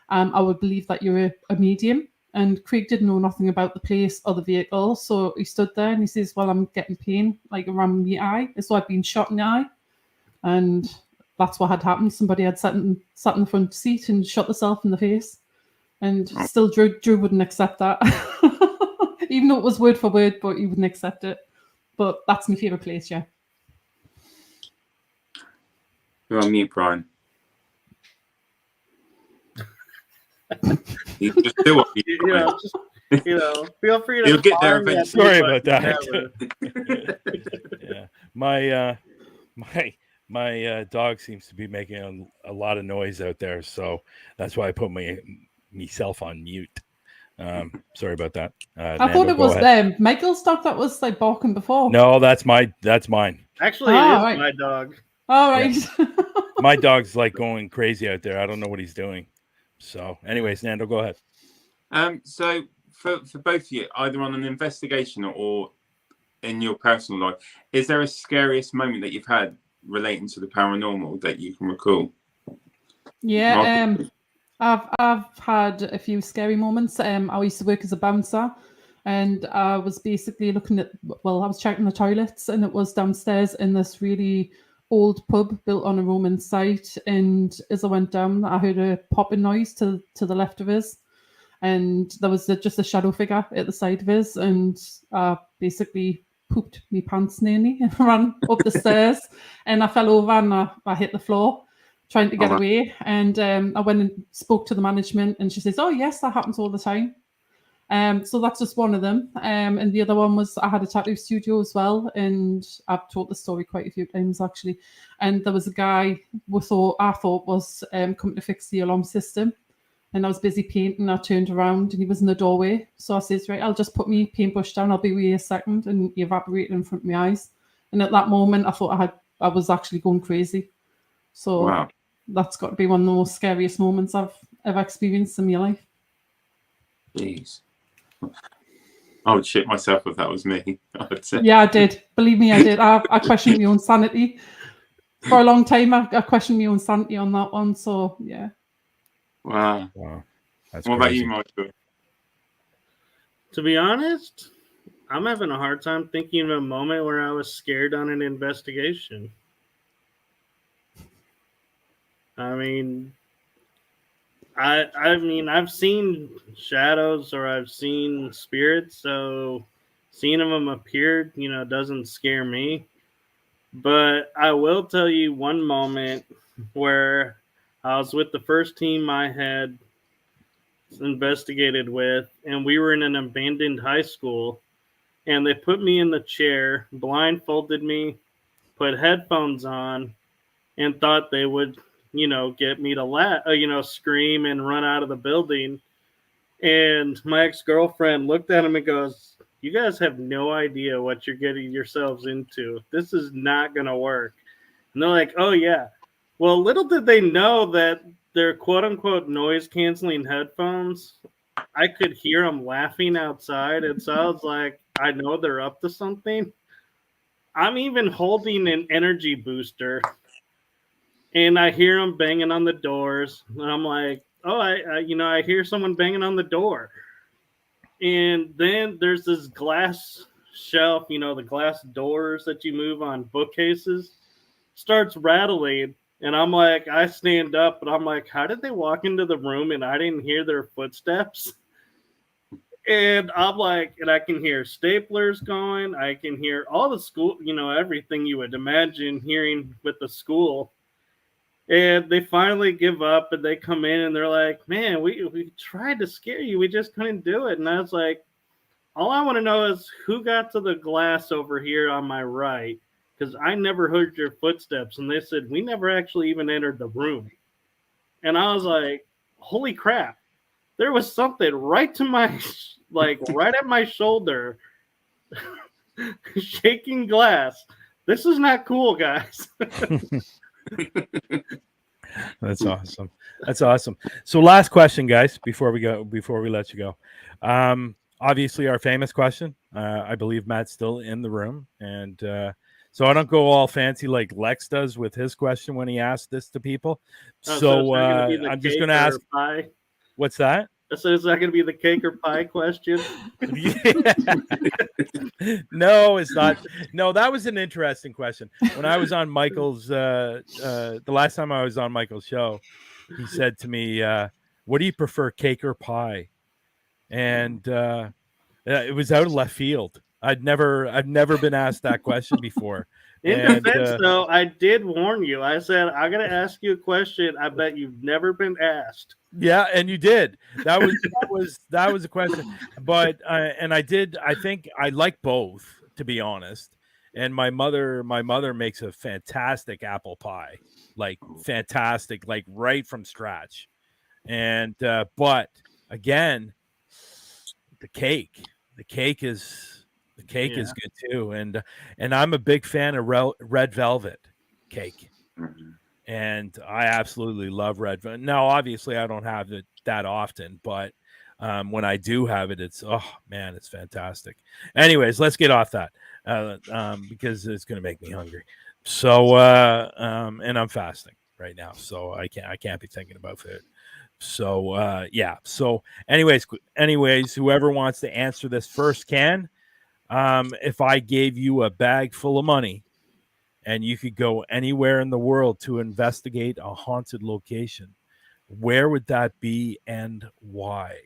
I would believe that you're a medium. And Craig didn't know nothing about the place or the vehicle. So he stood there and he says, well, I'm getting pain like around my eye. So I've been shot in the eye. And that's what had happened. Somebody had sat in the front seat and shot themselves in the face. And still Drew wouldn't accept that. Even though it was word for word, but he wouldn't accept it. But that's my favourite place, yeah. You're on mute, Bryan. You just do what you feel free to. You'll get there eventually. Sorry about that. Yeah, my dog seems to be making a lot of noise out there, so that's why I put myself on mute. Sorry about that. I thought it was Michael's dog that was like barking before. No, that's mine. Actually, it is my dog. All right. Yeah. My dog's like going crazy out there. I don't know what he's doing. So, anyways, Nando, go ahead. So for both of you, either on an investigation or in your personal life, is there a scariest moment that you've had relating to the paranormal that you can recall? Yeah, I've had a few scary moments. I used to work as a bouncer, and I was basically I was checking the toilets, and it was downstairs in this really old pub built on a Roman site. And as I went down, I heard a popping noise to the left of us, and there was just a shadow figure at the side of us, and basically pooped me pants nearly and ran up the stairs, and I fell over and I hit the floor trying to get away. And I went and spoke to the management, and she says, "Oh yes, that happens all the time." So that's just one of them. And the other one was I had a tattoo studio as well, and I've told the story quite a few times actually. And there was a guy I thought was coming to fix the alarm system, and I was busy painting. I turned around and he was in the doorway. So I says, "Right, I'll just put my paintbrush down. I'll be with you a second." And he evaporated in front of my eyes. And at that moment, I thought I was actually going crazy. So Wow. that's got to be one of the most scariest moments I've ever experienced in my life. Jeez. I would shit myself if that was me. I would say. Yeah, I did. Believe me, I did. I questioned my own sanity for a long time. I questioned my own sanity on that one. So yeah. Wow. That's what crazy. about you, Michael? To be honest, I'm having a hard time thinking of a moment where I was scared on an investigation. I mean, I've seen shadows or I've seen spirits, so seeing them appear, doesn't scare me. But I will tell you one moment where I was with the first team I had investigated with, and we were in an abandoned high school, and they put me in the chair, blindfolded me, put headphones on, and thought they would get me to scream and run out of the building. And my ex-girlfriend looked at him and goes, "You guys have no idea what you're getting yourselves into. This is not going to work." And they're like, "Oh, yeah." Well, little did they know that their quote-unquote noise-canceling headphones, I could hear them laughing outside. And so I was like, I know they're up to something. I'm even holding an energy booster. And I hear them banging on the doors. And I'm like, oh, I hear someone banging on the door. And then there's this glass shelf, the glass doors that you move on bookcases, starts rattling. And I'm like, I stand up and I'm like, how did they walk into the room and I didn't hear their footsteps? And I'm like, and I can hear staplers going. I can hear all the school, everything you would imagine hearing with the school. And they finally give up and they come in and they're like, "Man, we tried to scare you. We just couldn't do it." And I was like, all I want to know is who got to the glass over here on my right, because I never heard your footsteps. And they said, we never actually even entered the room. And I was like, holy crap. There was something right to my, right at my shoulder, shaking glass. This is not cool, guys. That's awesome. That's awesome. So last question, guys, before we let you go. Obviously our famous question. I believe Matt's still in the room. And so I don't go all fancy like Lex does with his question when he asks this to people. So I'm just going to ask, pie? What's that? So is that going to be the cake or pie question? No, it's not. No, that was an interesting question. When I was on Michael's, the last time I was on Michael's show, he said to me, "What do you prefer, cake or pie?" And it was out of left field. I'd never been asked that question before. In defense, though, I did warn you. I said, I'm going to ask you a question I bet you've never been asked. Yeah, and you did. That was a question. But and I think I like both, to be honest. And my mother makes a fantastic apple pie. Like fantastic, like right from scratch. And but again, the cake is good too. And I'm a big fan of red velvet cake. Mm-hmm. And I absolutely love red velvet. Now, obviously, I don't have it that often, but when I do have it, it's it's fantastic. Anyways, let's get off that because it's going to make me hungry. So, and I'm fasting right now, so I can't be thinking about food. So, yeah. So, anyways, whoever wants to answer this first can. If I gave you a bag full of money and you could go anywhere in the world to investigate a haunted location, where would that be and why?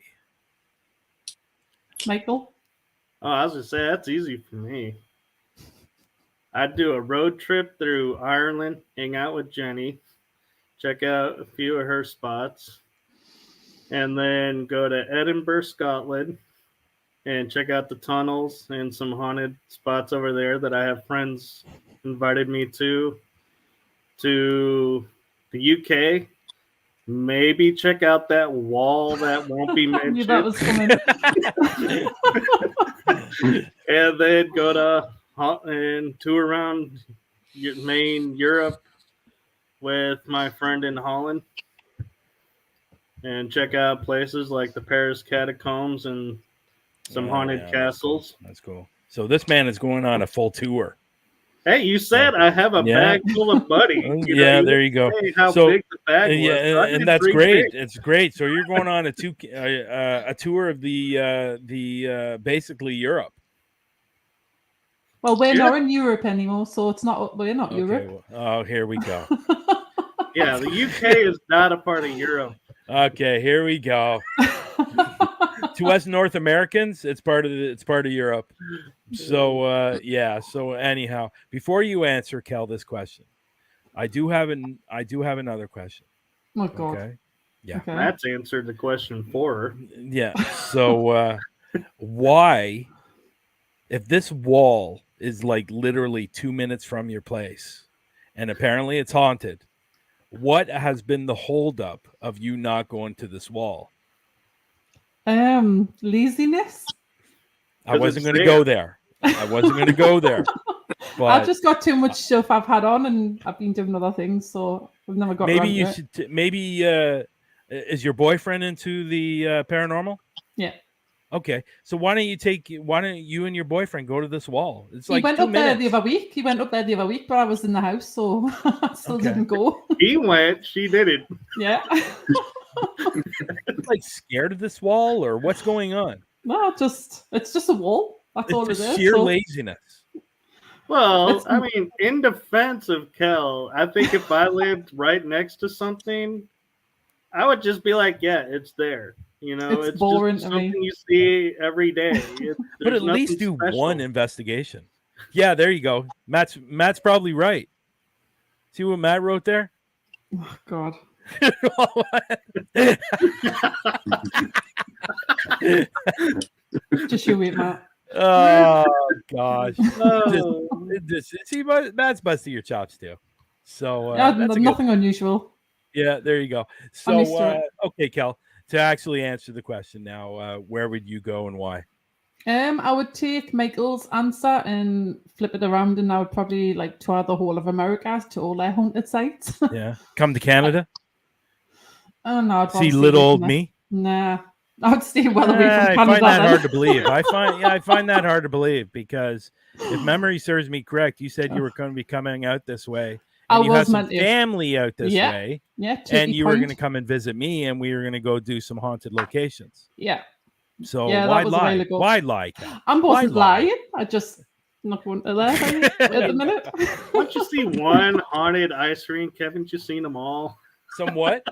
Michael? Oh, I was gonna say that's easy for me. I'd do a road trip through Ireland, hang out with Jenny, check out a few of her spots, and then go to Edinburgh, Scotland, and check out the tunnels and some haunted spots over there that I have friends invited me to the UK. Maybe check out that wall that won't be I knew that mentioned, was coming. and then go to and tour around main Europe with my friend in Holland, and check out places like the Paris catacombs and some haunted castles. That's cool. So this man is going on a full tour. Hey, you said I have a bag full of money. There you go. How big the bag was. Yeah, and that's great. It's great. So you're going on a tour of the basically Europe. Well, we're not in Europe anymore, so it's not. We're not Europe. Well, here we go. Yeah, the UK is not a part of Europe. Okay, here we go. To us North Americans, it's part of Europe. So So anyhow, before you answer, Kell, this question, I do have another question. Oh God. Okay. Yeah. Okay. That's answered the question for her. Yeah. So why, if this wall is like literally 2 minutes from your place, and apparently it's haunted, what has been the holdup of you not going to this wall? Laziness. I wasn't going to go there. But I've just got too much stuff I've had on, and I've been doing other things, so I've never got. Maybe you should. Is your boyfriend into the paranormal? Yeah. Okay, so why don't you and your boyfriend go to this wall? It's like he went 2 up there minutes. the other week. He went up there the other week, but I was in the house, so I still didn't go. He went. She didn't. Yeah. Like scared of this wall, or what's going on? No, it's just a wall. That's all it is. Sheer laziness. Well, I mean, in defense of Kell, I think if I lived right next to something, I would just be like, yeah, it's there. You know, it's boring just to something me. you see every day. But at least do one investigation. Yeah, there you go. Matt's probably right. See what Matt wrote there? Oh God. Just you wait, Matt. Oh gosh. See, Matt's busting your chops too. So that's nothing unusual. Yeah, there you go. So okay, Kell, to actually answer the question now, where would you go and why? I would take Michael's answer and flip it around, and I would probably like tour the whole of America to all their haunted sites. Yeah, come to Canada. Oh no, I'd see little old me. Nah, I'd stay well away from Canada. I find that hard to believe. I find that hard to believe because if memory serves me correct, you said you were going to be coming out this way. And you have some family out this way. Yeah, and you were going to come and visit me, and we were going to go do some haunted locations. Yeah. So why lie? Why lie, Kell? I wasn't lying. I just not going to there at the minute. Once you see one haunted ice rink, haven't you seen them all? Somewhat.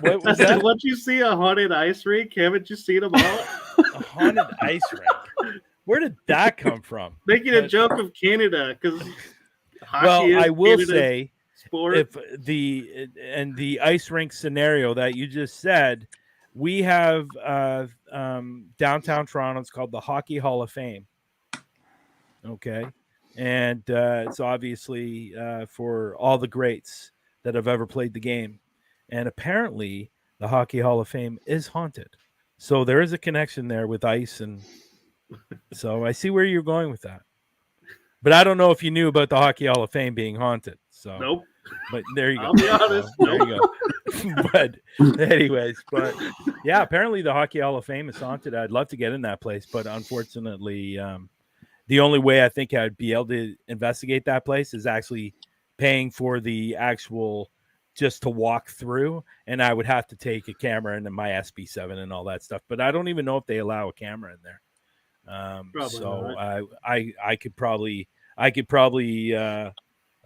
What was that? Once you see a haunted ice rink, haven't you seen them all? A haunted ice rink. Where did that come from? Making a joke of Canada because. Well, I will say, sport. if the ice rink scenario that you just said, we have downtown Toronto. It's called the Hockey Hall of Fame. Okay, and it's obviously for all the greats that have ever played the game, and apparently the Hockey Hall of Fame is haunted. So there is a connection there with ice, and so I see where you're going with that. But I don't know if you knew about the Hockey Hall of Fame being haunted. So nope. But there you go. I'll be honest. There you go. But anyways, yeah, apparently the Hockey Hall of Fame is haunted. I'd love to get in that place, but unfortunately, the only way I think I'd be able to investigate that place is actually paying for the actual just to walk through, and I would have to take a camera and my SB7 and all that stuff. But I don't even know if they allow a camera in there. So I could probably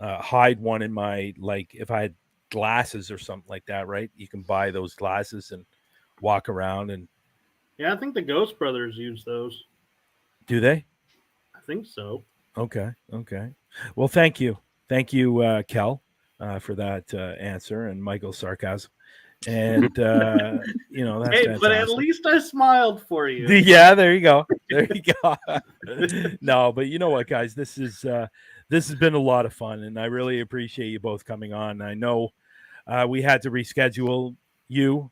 hide one in my, like, if I had glasses or something like that, right? You can buy those glasses and walk around and Yeah, I think the Ghost Brothers use those. Do they? I think so. Okay. Well, thank you, Kell, for that answer and Michael's sarcasm. And that's Hey, fantastic. but at least I smiled for you. Yeah, there you go. No, but you know what, guys, this has been a lot of fun, and I really appreciate you both coming on. I know we had to reschedule you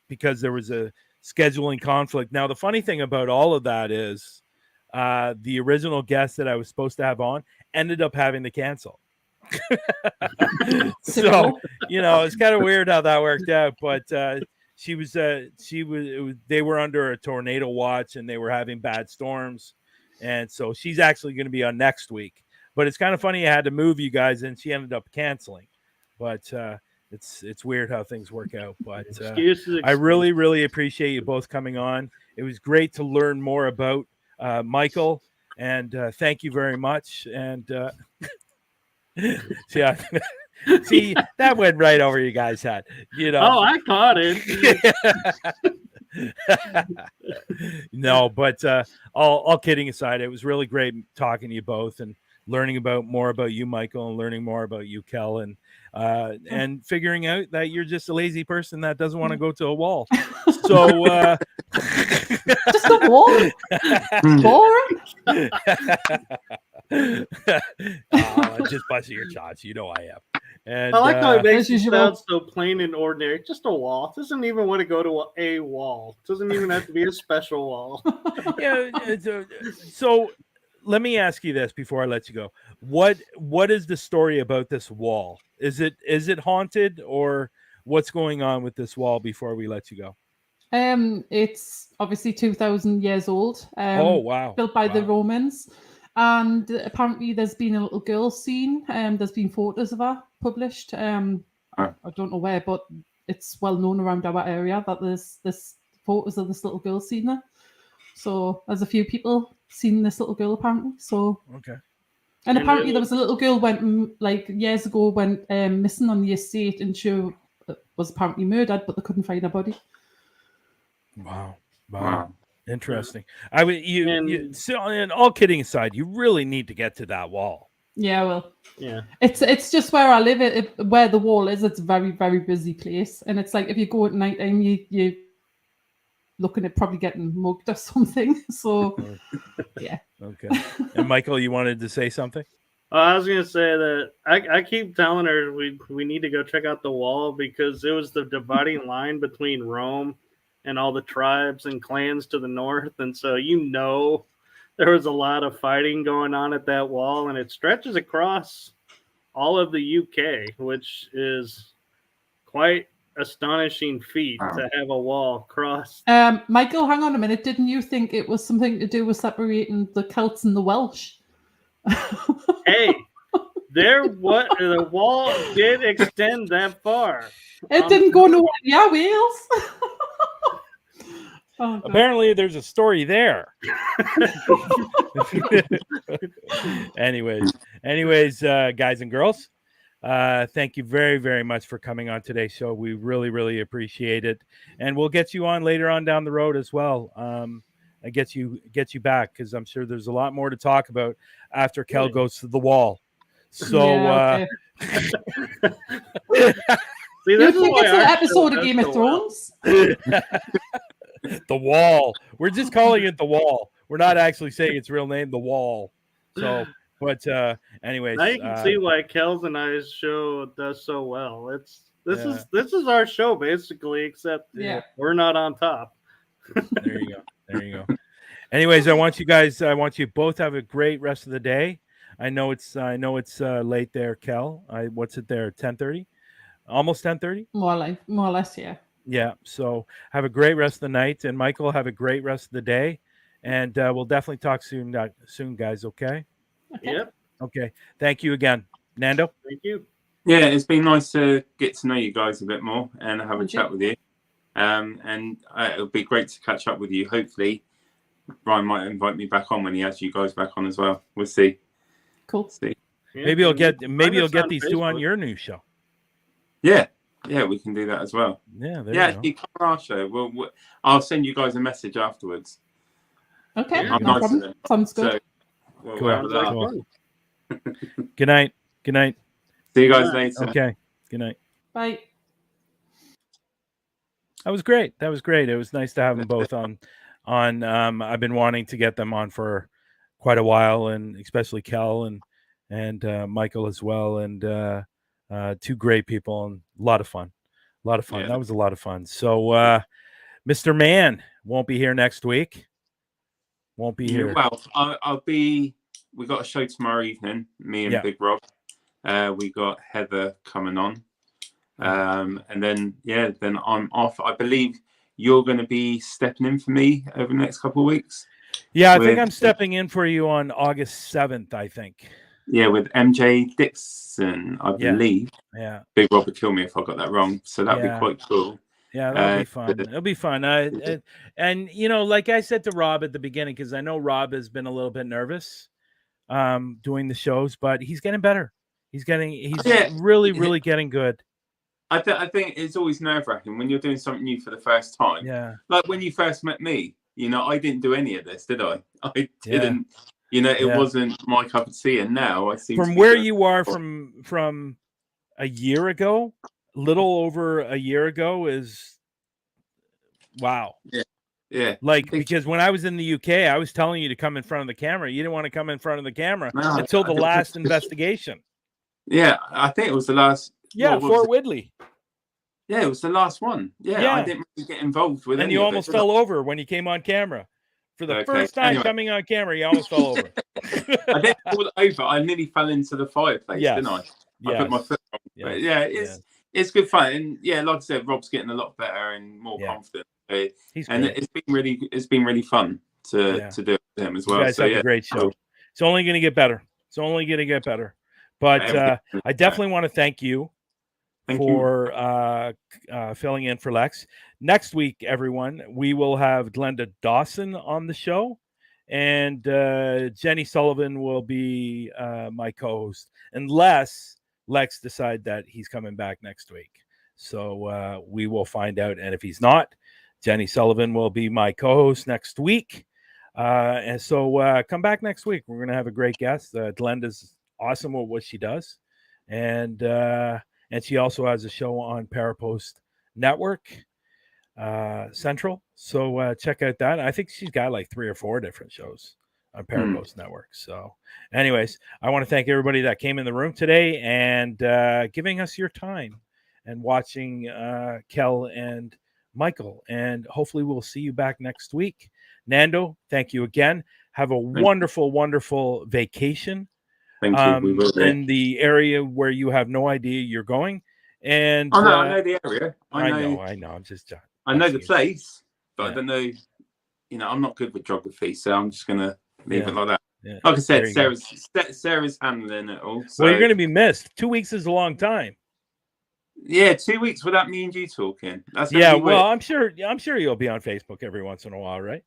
because there was a scheduling conflict. Now, the funny thing about all of that is the original guest that I was supposed to have on ended up having to cancel. So it's kind of weird how that worked out, but they were under a tornado watch and they were having bad storms, and so she's actually going to be on next week. But it's kind of funny, I had to move you guys and she ended up canceling. But it's weird how things work out. But I really appreciate you both coming on. It was great to learn more about Michael, and thank you very much. And yeah. See, that went right over you guys' head. Oh, I caught it. No, but all kidding aside, it was really great talking to you both and learning more about you, Michael, and learning more about you, Kell, and figuring out that you're just a lazy person that doesn't want to go to a wall. So just a wall? Boring? Just busting your chops. You know I am. And I like how it makes you sound so plain and ordinary. Just a wall. It doesn't even want to go to a wall. It doesn't even have to be a special wall. Yeah. So let me ask you this before I let you go. What is the story about this wall? Is it haunted, or what's going on with this wall before we let you go? It's obviously 2,000 years old. Oh, wow. Built by the Romans. And apparently there's been a little girl seen. There's been photos of her published. I don't know where, but it's well known around our area that there's photos of this little girl seen there. So there's a few people seen this little girl apparently. So okay. And apparently there was a little girl years ago went missing on the estate, and she was apparently murdered, but they couldn't find her body. Wow. Interesting. And all kidding aside, you really need to get to that wall. Yeah, well, yeah. It's just where I live. Where the wall is, it's a very, very busy place, and it's like if you go at night and you looking at probably getting mugged or something. So, yeah. Okay. And Michael, you wanted to say something? I was going to say that I keep telling her we need to go check out the wall because it was the dividing line between Rome and all the tribes and clans to the north. And so, there was a lot of fighting going on at that wall, and it stretches across all of the UK, which is quite astonishing feat to have a wall cross. Michael, hang on a minute. Didn't you think it was something to do with separating the Celts and the Welsh? Hey, the wall did extend that far. It didn't go nowhere. Yeah, Wales. Apparently, there's a story there. Anyways, guys and girls, thank you very, very much for coming on today's show. We really, really appreciate it, and we'll get you on later on down the road as well. I get you back because I'm sure there's a lot more to talk about after Kell goes to the wall. So, yeah, okay. See, you think it's an episode of Game of Thrones? The wall. We're just calling it the wall. We're not actually saying its real name, the wall. So, but anyways, now you can see why Kells and I's show does so well. This is our show basically, except we're not on top. There you go. Anyways, I want you both to have a great rest of the day. I know it's late there, Kell. What's it there? 10:30? Almost 10:30? More or less, yeah. Yeah. So have a great rest of the night, and Michael, have a great rest of the day, and we'll definitely talk soon, guys. Okay. Yep. Okay. Thank you again, Nando. Thank you. Yeah, it's been nice to get to know you guys a bit more and have a chat with you. And it'll be great to catch up with you. Hopefully, Bryan might invite me back on when he has you guys back on as well. We'll see. Cool. See. Maybe you'll get these two on your new show. Yeah. Yeah, we can do that as well. Yeah, there Yeah, you go. you come on our show. I'll send you guys a message afterwards. Okay, Yeah. I'm no nice to problem. them. Sounds good. So we'll Cool. have a Sounds like laugh. fun. Good night. Good night. See you guys Good night. later. Okay. Good night. Bye. That was great. That was great. It was nice to have them both on. I've been wanting to get them on for quite a while, and especially Kell and Michael as well, and two great people and a lot of fun. A lot of fun. Yeah. That was a lot of fun. So Mr. Man won't be here next week. Won't be here. Well, I'll be. We got a show tomorrow evening. Me and Yeah. Big Rob. We got Heather coming on, and then then I'm off. I believe you're going to be stepping in for me over the next couple of weeks. Yeah, I think I'm stepping in for you on August 7th, I think. Yeah, with MJ Dixon, I believe. Yeah. Big Rob would kill me if I got that wrong. So that'd be quite cool. Yeah, that'll be fun. It'll be fun. And you know, like I said to Rob at the beginning, because I know Rob has been a little bit nervous doing the shows, but he's getting better. He's really getting good. I think it's always nerve-wracking when you're doing something new for the first time. Yeah. Like when you first met me, you know, I didn't do any of this, did I? I didn't. You know, it wasn't my cup of tea, and now I seem from where you are from a year ago, little over a year ago is wow. Yeah. Like, because when I was in the UK, I was telling you to come in front of the camera. You didn't want to come in front of the camera until the last investigation. Yeah, I think it was the last. Yeah, Fort Ridley. Yeah, it was the last one. Yeah. I didn't really get involved with it. And you almost fell over when you came on camera. For the first time coming on camera, you almost fell over. I didn't fall over. I nearly fell into the fireplace, didn't I? I put my foot on. But it's good fun. And like I said, Rob's getting a lot better and more confident. It's been really fun to do it with him as well. You guys have a great show. It's only going to get better. It's only going to get better. But I definitely want to thank you for filling in for Lex. Next week, everyone, we will have Glenda Dawson on the show, and Jenny Sullivan will be my co-host, unless Lex decide that he's coming back next week. So we will find out. And if he's not, Jenny Sullivan will be my co-host next week. And so come back next week. We're going to have a great guest. Glenda's awesome at what she does. And she also has a show on Parapost Network Central. So check out that. I think she's got like 3 or 4 different shows on Parapost Network. So anyways, I want to thank everybody that came in the room today and giving us your time and watching Kell and Michael. And hopefully we'll see you back next week. Nando, thank you again. Have a wonderful vacation. Thank you. We will in the area where you have no idea you're going. And I know the area. I know. I'm just I know the place, but I don't know. You know, I'm not good with geography, so I'm just gonna leave it like that. Yeah. Like I said, Sarah's handling it all. So. Well, you're going to be missed. 2 weeks is a long time. Yeah, 2 weeks without me and you talking. That's well, I'm sure you'll be on Facebook every once in a while, right?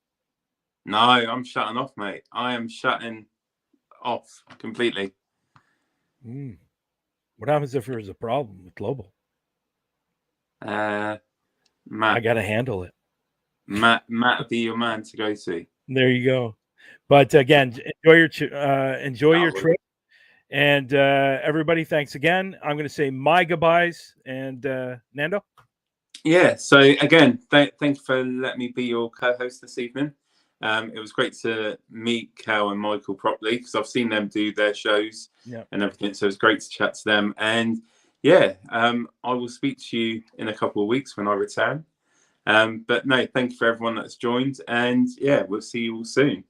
No, I'm shutting off, mate. I am shutting off completely. What happens if there's a problem with global? Matt, I gotta handle it. Matt will be your man to go to. There you go. But again, enjoy your trip. And everybody, thanks again. I'm going to say my goodbyes. And Nando? Yeah, so again, thank you for letting me be your co-host this evening. It was great to meet Kell and Michael properly because I've seen them do their shows and everything. So it was great to chat to them. And I will speak to you in a couple of weeks when I return. But no, thank you for everyone that's joined. And we'll see you all soon.